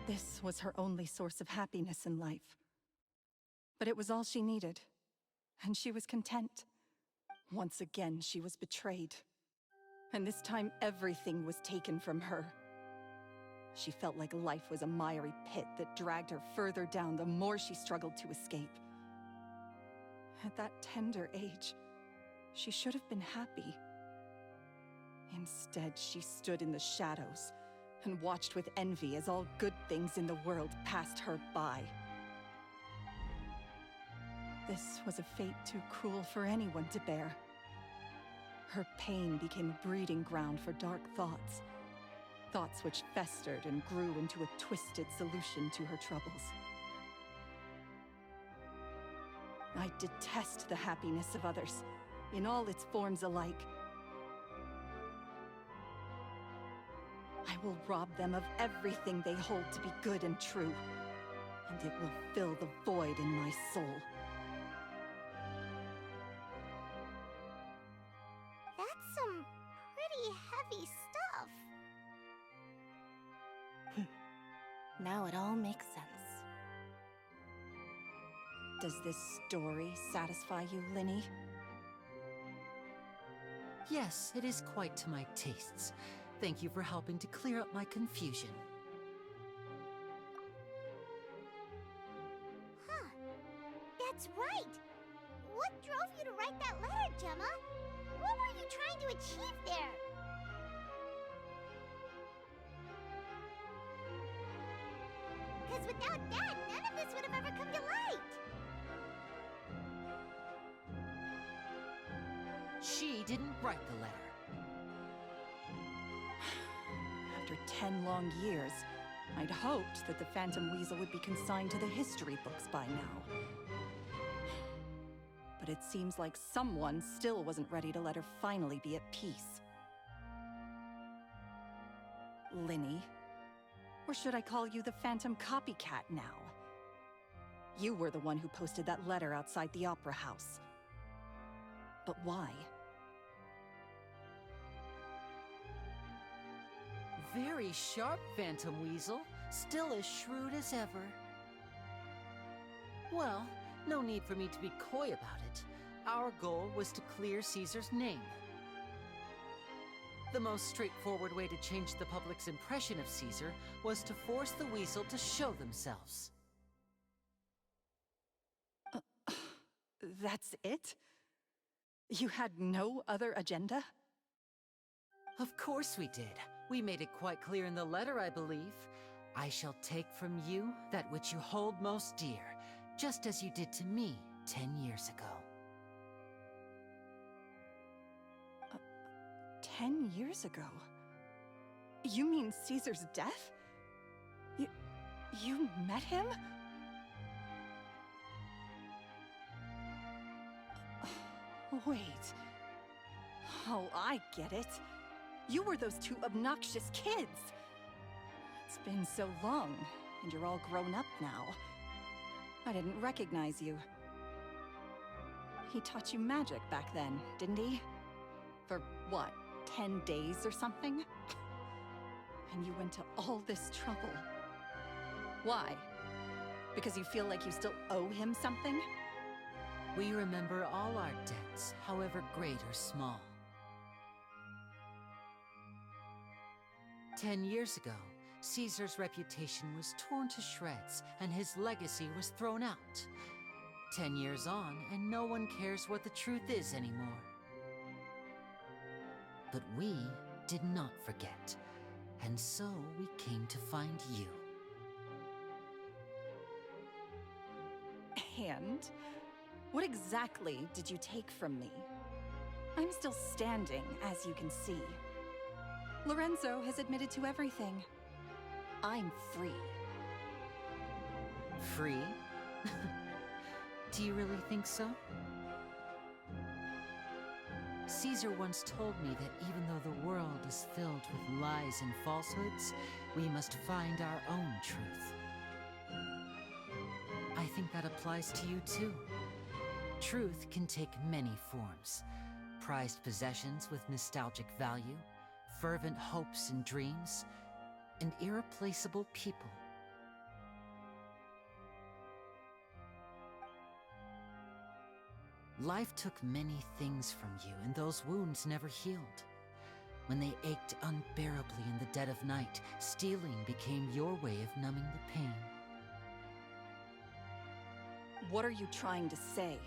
This was her only source of happiness in life. But it was all she needed, and she was content. Once again, she was betrayed. And this time, everything was taken from her. She felt like life was a miry pit that dragged her further down the more she struggled to escape. At that tender age, she should have been happy. Instead, she stood in the shadows and watched with envy as all good things in the world passed her by. This was a fate too cruel for anyone to bear. Her pain became a breeding ground for dark thoughts. Thoughts which festered and grew into a twisted solution to her troubles. I detest the happiness of others, in all its forms alike. I will rob them of everything they hold to be good and true, and it will fill the void in my soul. That's some pretty heavy stuff. Now it all makes sense. Does this story satisfy you, Lini? Yes, it is quite to my tastes. Thank you for helping to clear up my confusion. Huh. That's right. What drove you to write that letter, Gemma? What were you trying to achieve there? Because without that, none of this would have ever come to light. She didn't write the letter. After 10 long years, I'd hoped that the Phantom Weasel would be consigned to the history books by now. But it seems like someone still wasn't ready to let her finally be at peace. Lini? Or should I call you the Phantom Copycat now? You were the one who posted that letter outside the Opera House. But why? Very sharp, Phantom Weasel. Still as shrewd as ever. Well, no need for me to be coy about it. Our goal was to clear Caesar's name. The most straightforward way to change the public's impression of Caesar was to force the Weasel to show themselves. That's it? You had no other agenda? Of course we did. We made it quite clear in the letter, I believe. I shall take from you that which you hold most dear, just as you did to me 10 years ago. 10 years ago? You mean Caesar's death? You met him? Wait. Oh, I get it. You were those two obnoxious kids. It's been so long, and you're all grown up now. I didn't recognize you. He taught you magic back then, didn't he? For what, 10 days or something? And you went to all this trouble. Why? Because you feel like you still owe him something? We remember all our debts, however great or small. 10 years ago, Caesar's reputation was torn to shreds, and his legacy was thrown out. 10 years on, and no one cares what the truth is anymore. But we did not forget, and so we came to find you. And? What exactly did you take from me? I'm still standing, as you can see. Lorenzo has admitted to everything. I'm free. Free? Do you really think so? Caesar once told me that even though the world is filled with lies and falsehoods, we must find our own truth. I think that applies to you too. Truth can take many forms. Prized possessions with nostalgic value, fervent hopes and dreams, and irreplaceable people. Life took many things from you, and those wounds never healed. When they ached unbearably in the dead of night, stealing became your way of numbing the pain. What are you trying to say?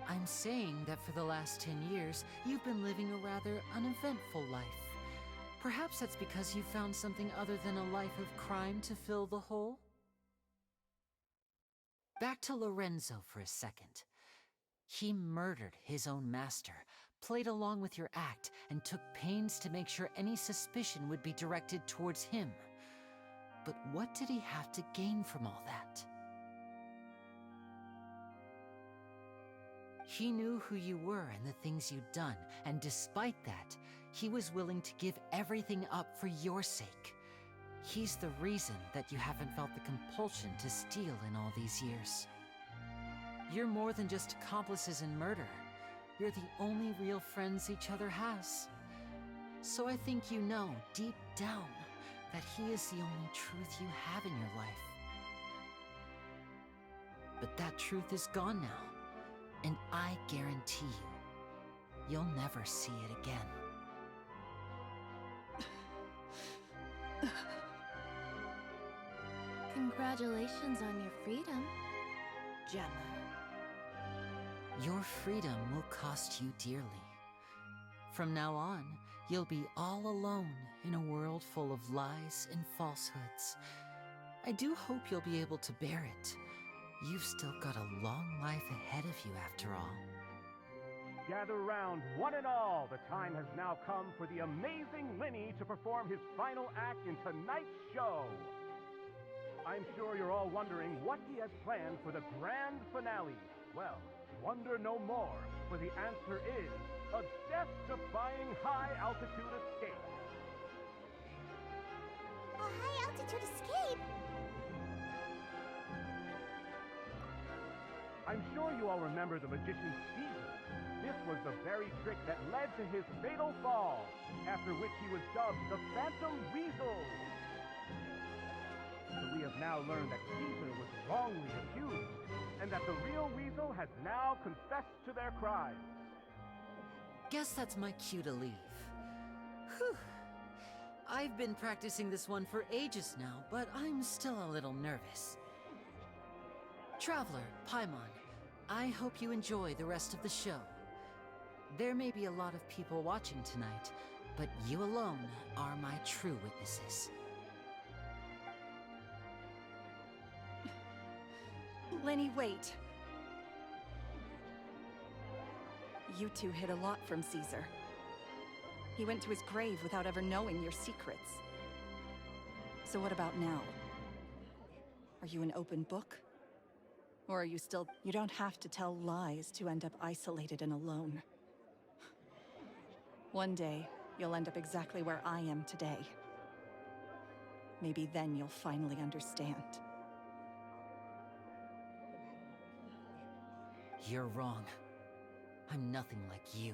I'm saying that for the last 10 years, you've been living a rather uneventful life. Perhaps that's because you found something other than a life of crime to fill the hole? Back to Lorenzo for a second. He murdered his own master, played along with your act, and took pains to make sure any suspicion would be directed towards him. But what did he have to gain from all that? He knew who you were and the things you'd done, and despite that, he was willing to give everything up for your sake. He's the reason that you haven't felt the compulsion to steal in all these years. You're more than just accomplices in murder. You're the only real friends each other has. So I think you know, deep down, that he is the only truth you have in your life. But that truth is gone now. And I guarantee you'll never see it again. Congratulations on your freedom, Gemma. Your freedom will cost you dearly. From now on, you'll be all alone in a world full of lies and falsehoods. I do hope you'll be able to bear it. You've still got a long life ahead of you after all. Gather round, one and all. The time has now come for the amazing Lini to perform his final act in tonight's show. I'm sure you're all wondering what he has planned for the grand finale. Well, wonder no more, for the answer is a death-defying high-altitude escape. A high-altitude escape? I'm sure you all remember the magician Caesar. This was the very trick that led to his fatal fall, after which he was dubbed the Phantom Weasel. But we have now learned that Caesar was wrongly accused, and that the real Weasel has now confessed to their crimes. Guess that's my cue to leave. Whew. I've been practicing this one for ages now, but I'm still a little nervous. Traveler, Paimon, I hope you enjoy the rest of the show. There may be a lot of people watching tonight, but you alone are my true witnesses. Lini, wait. You two hid a lot from Caesar. He went to his grave without ever knowing your secrets. So what about now? Are you an open book? Or are you still... You don't have to tell lies to end up isolated and alone. One day, you'll end up exactly where I am today. Maybe then you'll finally understand. You're wrong. I'm nothing like you.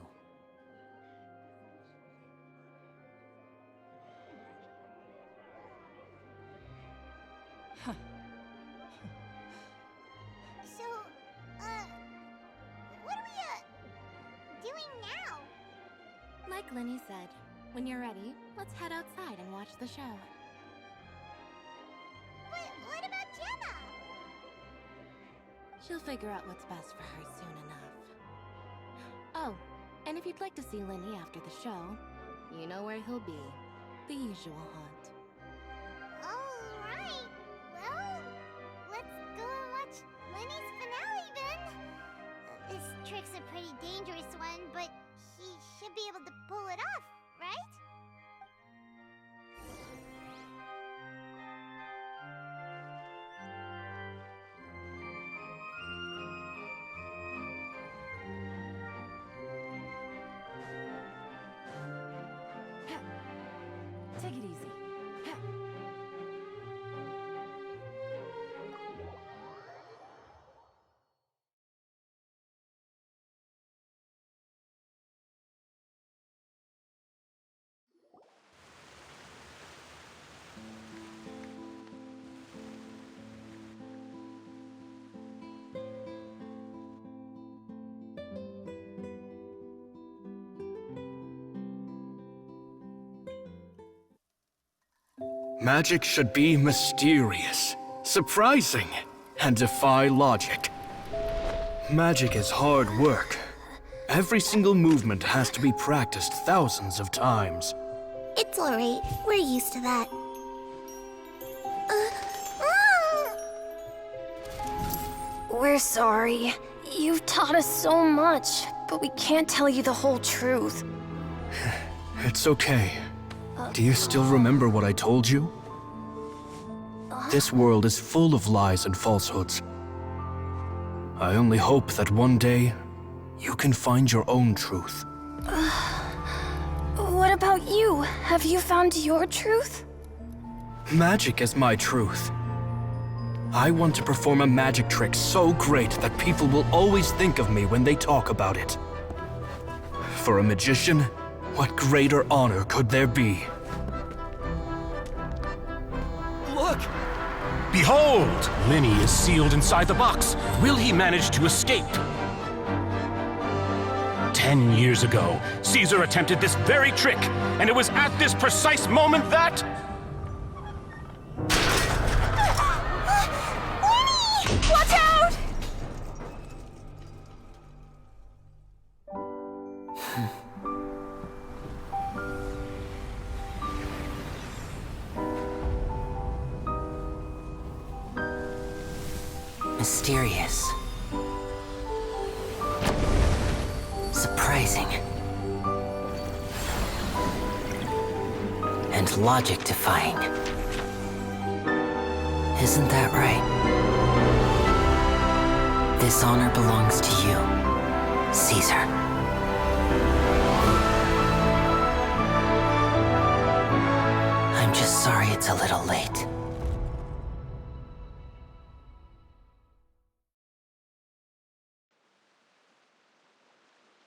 So, what are we, doing now? Like Lini said, when you're ready, let's head outside and watch the show. But what about Gemma? She'll figure out what's best for her soon enough. Oh, and if you'd like to see Lini after the show, you know where he'll be. The usual haunt. Alright. Well, let's go and watch Lini's finale then. This trick's a pretty dangerous one, but he should be able to pull it off, right? Take it easy. Magic should be mysterious, surprising, and defy logic. Magic is hard work. Every single movement has to be practiced thousands of times. It's alright. We're used to that. We're sorry. You've taught us so much, but we can't tell you the whole truth. It's okay. Do you still remember what I told you? This world is full of lies and falsehoods. I only hope that one day, you can find your own truth. What about you? Have you found your truth? Magic is my truth. I want to perform a magic trick so great that people will always think of me when they talk about it. For a magician, what greater honor could there be? Look! Behold! Lini is sealed inside the box. Will he manage to escape? 10 years ago, Caesar attempted this very trick, and it was at this precise moment that... Watch out! Mysterious. Surprising. And logic-defying. Isn't that right? This honor belongs to you, Caesar. I'm just sorry it's a little late.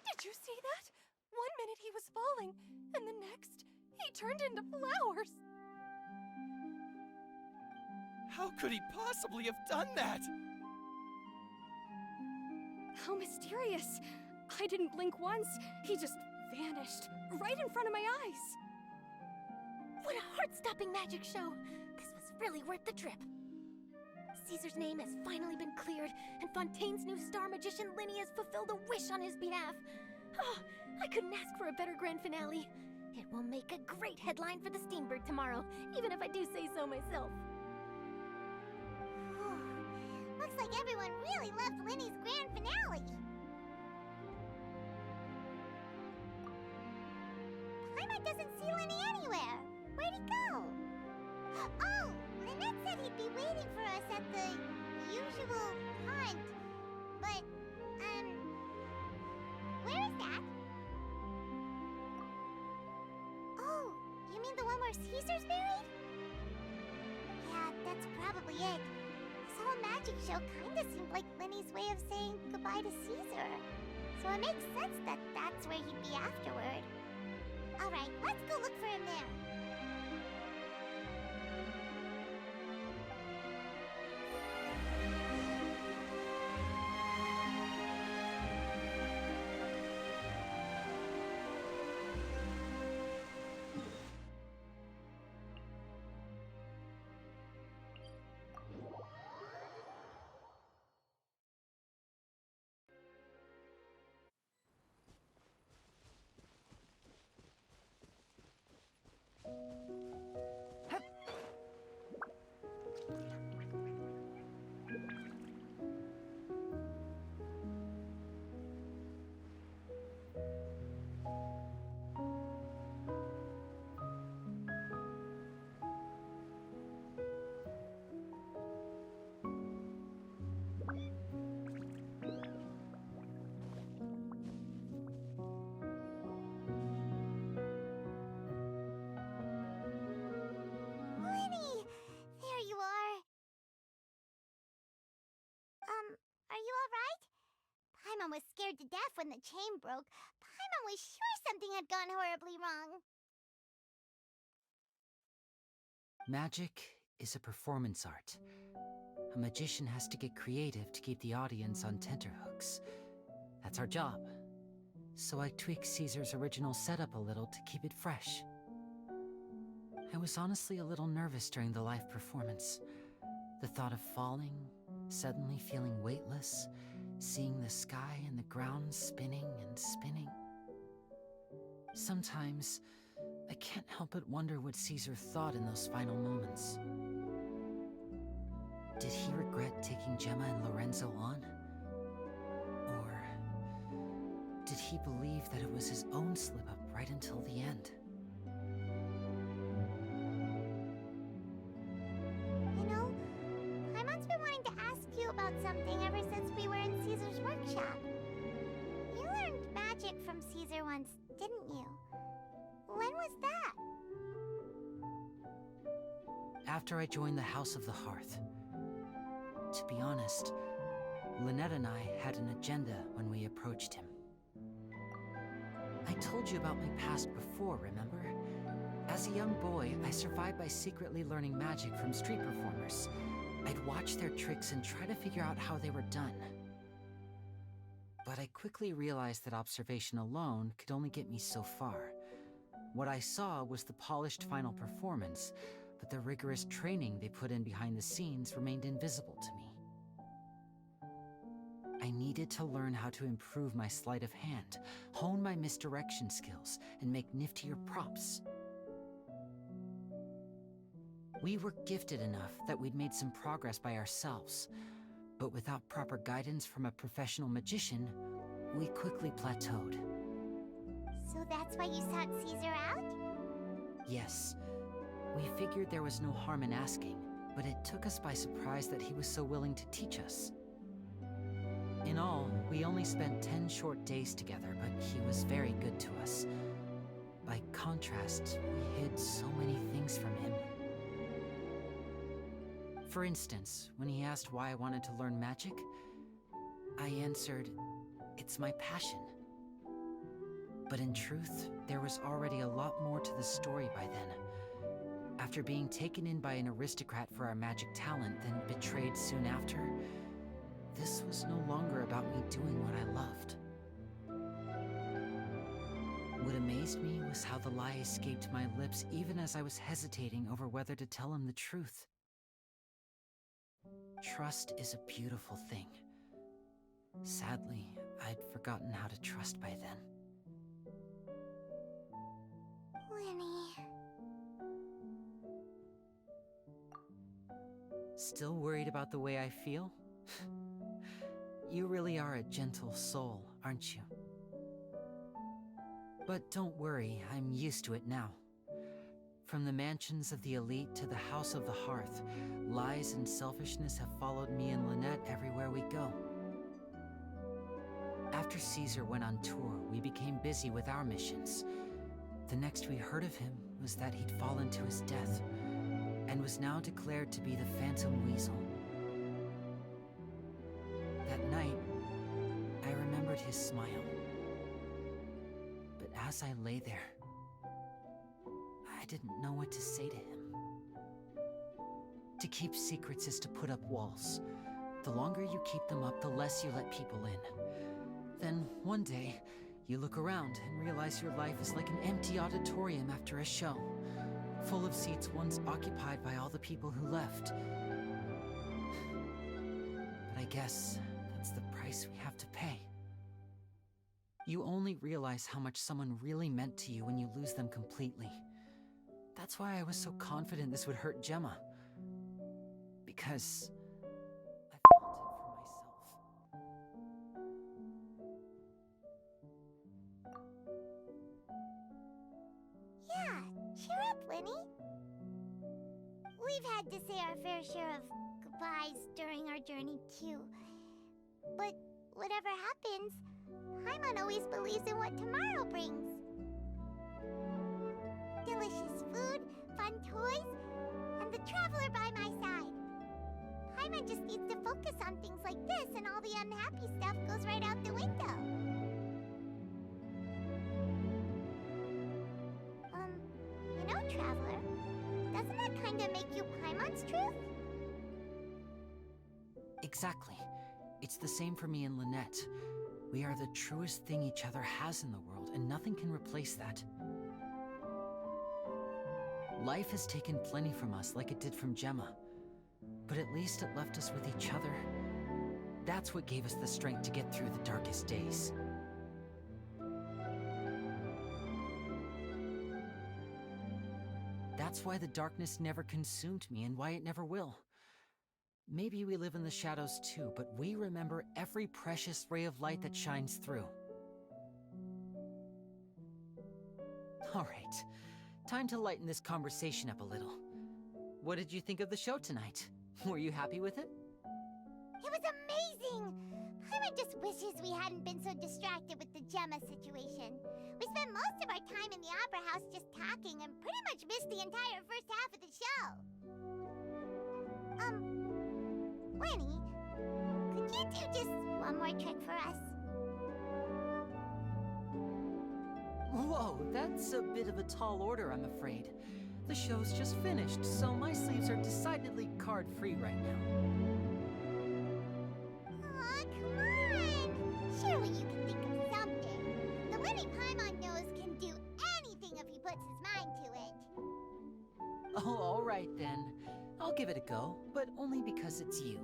Did you see that? 1 minute he was falling, and the next, he turned into flowers. How could he possibly have done that? How mysterious. I didn't blink once. He just vanished, right in front of my eyes. What a heart-stopping magic show! This was really worth the trip. Caesar's name has finally been cleared, and Fontaine's new star magician Lini has fulfilled a wish on his behalf. Oh, I couldn't ask for a better grand finale. It will make a great headline for the Steamberg tomorrow, even if I do say so myself. Looks like everyone really loved Lini's grand finale. doesn't see Lini anywhere. Where'd he go? Oh, Lynette said he'd be waiting for us at the usual hunt. But, where is that? Oh, you mean the one where Caesar's buried? Yeah, that's probably it. This whole magic show kinda seemed like Lini's way of saying goodbye to Caesar. So it makes sense that that's where he'd be afterward. Alright, let's go look for him there. Are you alright? Paimon was scared to death when the chain broke. Paimon was sure something had gone horribly wrong. Magic is a performance art. A magician has to get creative to keep the audience on tenterhooks. That's our job. So I tweaked Caesar's original setup a little to keep it fresh. I was honestly a little nervous during the live performance. The thought of falling, suddenly feeling weightless, seeing the sky and the ground spinning and spinning. Sometimes, I can't help but wonder what Caesar thought in those final moments. Did he regret taking Gemma and Lorenzo on? Or did he believe that it was his own slip-up right until the end? You know, Paimon's been wanting to ask you about something ever since we were in Caesar's workshop. You learned magic from Caesar once, didn't you? When was that? After I joined the House of the Hearth. To be honest, Lynette and I had an agenda when we approached him. I told you about my past before, remember? As a young boy, I survived by secretly learning magic from street performers. I'd watch their tricks and try to figure out how they were done. But I quickly realized that observation alone could only get me so far. What I saw was the polished final performance, but the rigorous training they put in behind the scenes remained invisible to me. I needed to learn how to improve my sleight of hand, hone my misdirection skills, and make niftier props. We were gifted enough that we'd made some progress by ourselves, but without proper guidance from a professional magician, we quickly plateaued. So that's why you sought Caesar out? Yes. We figured there was no harm in asking, but it took us by surprise that he was so willing to teach us. In all, we only spent 10 short days together, but he was very good to us. By contrast, we hid so many things from him. For instance, when he asked why I wanted to learn magic, I answered, "It's my passion." But in truth, there was already a lot more to the story by then. After being taken in by an aristocrat for our magic talent, then betrayed soon after, this was no longer about me doing what I loved. What amazed me was how the lie escaped my lips even as I was hesitating over whether to tell him the truth. Trust is a beautiful thing. Sadly, I'd forgotten how to trust by then. Lini. Still worried about the way I feel? You really are a gentle soul, aren't you? But don't worry, I'm used to it now. From the mansions of the elite to the House of the Hearth, lies and selfishness have followed me and Lynette everywhere we go. After Caesar went on tour, we became busy with our missions. The next we heard of him was that he'd fallen to his death, and was now declared to be the Phantom Weasel. That night, I remembered his smile. But as I lay there, I didn't know what to say to him. To keep secrets is to put up walls. The longer you keep them up, the less you let people in. Then, one day, you look around and realize your life is like an empty auditorium after a show, full of seats once occupied by all the people who left. But I guess that's the price we have to pay. You only realize how much someone really meant to you when you lose them completely. That's why I was so confident this would hurt Gemma. Because I felt it for myself. Yeah, cheer up, Lini. We've had to say our fair share of goodbyes during our journey, too. But whatever happens, Paimon always believes in what tomorrow brings. Delicious food, fun toys, and the traveler by my side. Paimon just needs to focus on things like this, and all the unhappy stuff goes right out the window. You know, Traveler, doesn't that kind of make you Paimon's truth? Exactly. It's the same for me and Lynette. We are the truest thing each other has in the world, and nothing can replace that. Life has taken plenty from us, like it did from Gemma. But at least it left us with each other. That's what gave us the strength to get through the darkest days. That's why the darkness never consumed me, and why it never will. Maybe we live in the shadows too, but we remember every precious ray of light that shines through. All right, time to lighten this conversation up a little. What did you think of the show tonight? Were you happy with it? It was amazing! Paimon just wishes we hadn't been so distracted with the Gemma situation. We spent most of our time in the Opera House just talking and pretty much missed the entire first half of the show. Lini, could you do just one more trick for us? Whoa, that's a bit of a tall order, I'm afraid. The show's just finished, so my sleeves are decidedly card-free right now. Aw, come on! Surely you can think of something. The Lini Paimon knows can do anything if he puts his mind to it. Oh, all right then. I'll give it a go, but only because it's you.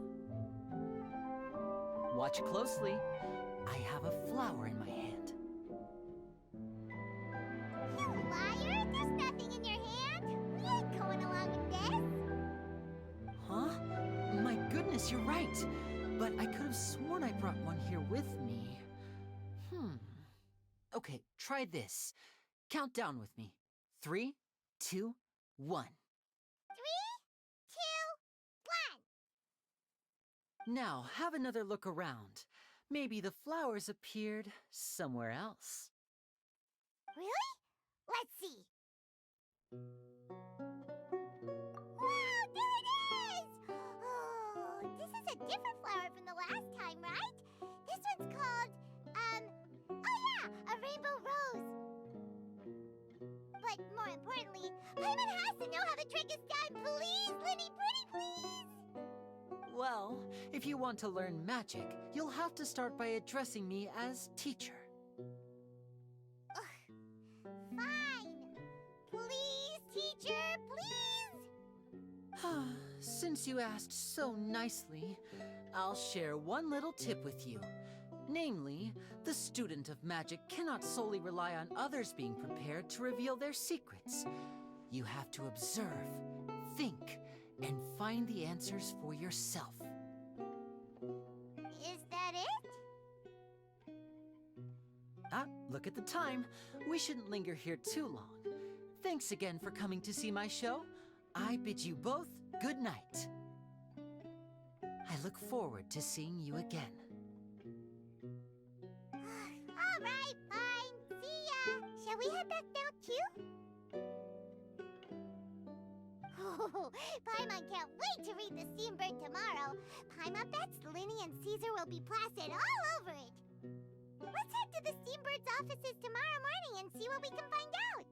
Watch closely. I have a flower in my hand. You liar! There's nothing in your hand! We ain't going along with this! Huh? My goodness, you're right! But I could have sworn I brought one here with me. Okay, try this. Count down with me. 3, 2, 1. 3, 2, 1! Now, have another look around. Maybe the flowers appeared somewhere else. Really? Let's see. Wow, there it is! Oh, this is a different flower from the last time, right? This one's called, oh yeah, a rainbow rose. But more importantly, Paimon has to know how the trick is done. Please, Lini, pretty please! Well, if you want to learn magic, you'll have to start by addressing me as teacher. Fine. Please, teacher, please! Since you asked so nicely, I'll share one little tip with you. Namely, the student of magic cannot solely rely on others being prepared to reveal their secrets. You have to observe, think, and find the answers for yourself. Is that it? Look at the time. We shouldn't linger here too long. Thanks again for coming to see my show. I bid you both good night. I look forward to seeing you again. All right, fine. See ya. Shall we head back now too? Oh, Paimon can't wait to read the Steambird tomorrow. Paimon bets Lini and Caesar will be plastered all over it. Let's head to the Steambird's offices tomorrow morning and see what we can find out.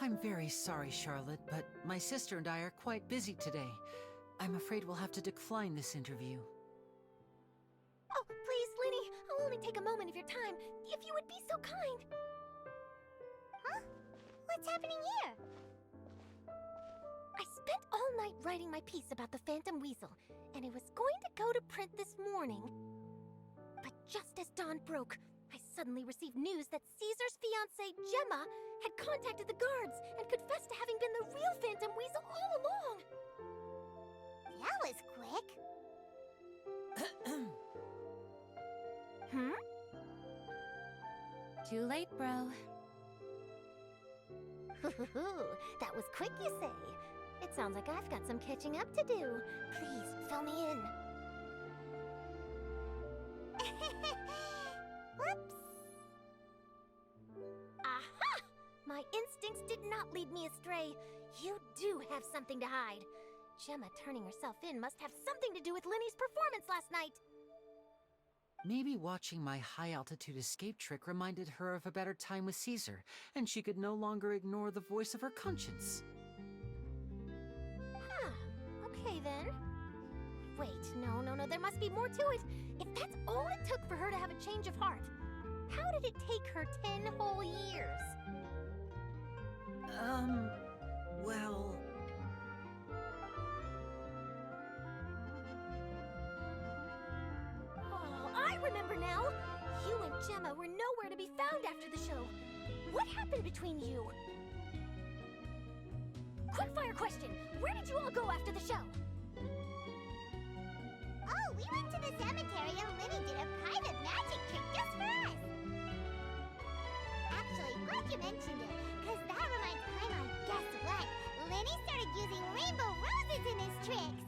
I'm very sorry, Charlotte, but my sister and I are quite busy today. I'm afraid we'll have to decline this interview. Oh, please, Lini, I'll only take a moment of your time, if you would be so kind. Huh? What's happening here? I spent all night writing my piece about the Phantom Weasel, and it was going to go to print this morning. But just as dawn broke, I suddenly received news that Caesar's fiancée, Gemma, had contacted the guards and confessed to having been the real Phantom Weasel all along. That was quick. Too late, bro. That was quick, you say? It sounds like I've got some catching up to do. Please, fill me in. Whoops. Aha! My instincts did not lead me astray. You do have something to hide. Gemma turning herself in must have something to do with Lini's performance last night. Maybe watching my high-altitude escape trick reminded her of a better time with Caesar, and she could no longer ignore the voice of her conscience. Huh. Okay, then. Wait, no, there must be more to it. If that's all it took for her to have a change of heart, how did it take her 10 whole years? Well... Oh, I remember now! You and Gemma were nowhere to be found after the show. What happened between you? Quickfire question! Where did you all go after the show? Oh, we went to the cemetery and Lini did a private magic trick just for us. Actually, glad you mentioned it, because that reminds Paimon, guess what? Lini started using rainbow roses in his tricks.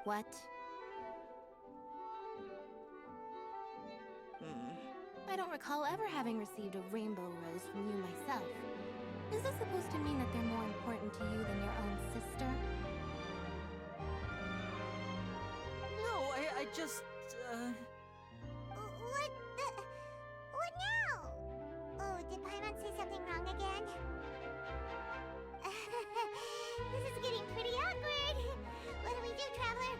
What? I don't recall ever having received a rainbow rose from you myself. Is this supposed to mean that they're more important to you than your own sister? No, I just, What now? Oh, did Paimon say something wrong again? This is getting pretty awkward. What do we do, Traveler?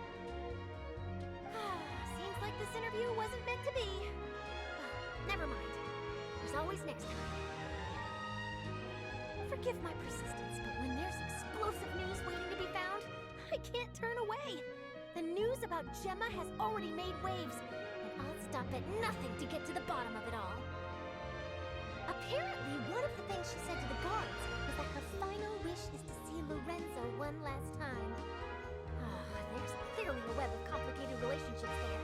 Seems like this interview wasn't meant to be. Never mind. There's always next time. Forgive my persistence, but when there's explosive news waiting to be found, I can't turn away. The news about Gemma has already made waves, and I'll stop at nothing to get to the bottom of it all. Apparently, one of the things she said to the guards was that her final wish is to see Lorenzo one last time. There's clearly a web of complicated relationships there.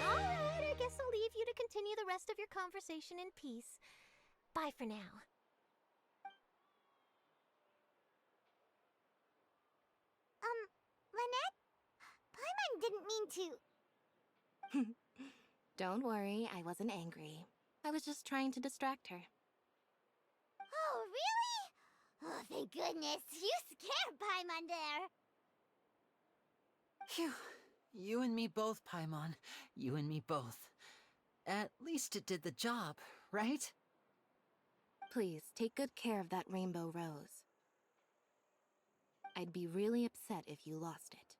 Alright, I guess I'll leave you to continue the rest of your conversation in peace. Bye for now. Lynette? Paimon didn't mean to... Don't worry, I wasn't angry. I was just trying to distract her. Oh, really? Oh, thank goodness. You scared Paimon there. Phew. You and me both, Paimon. You and me both. At least it did the job, right? Please, take good care of that rainbow rose. I'd be really upset if you lost it.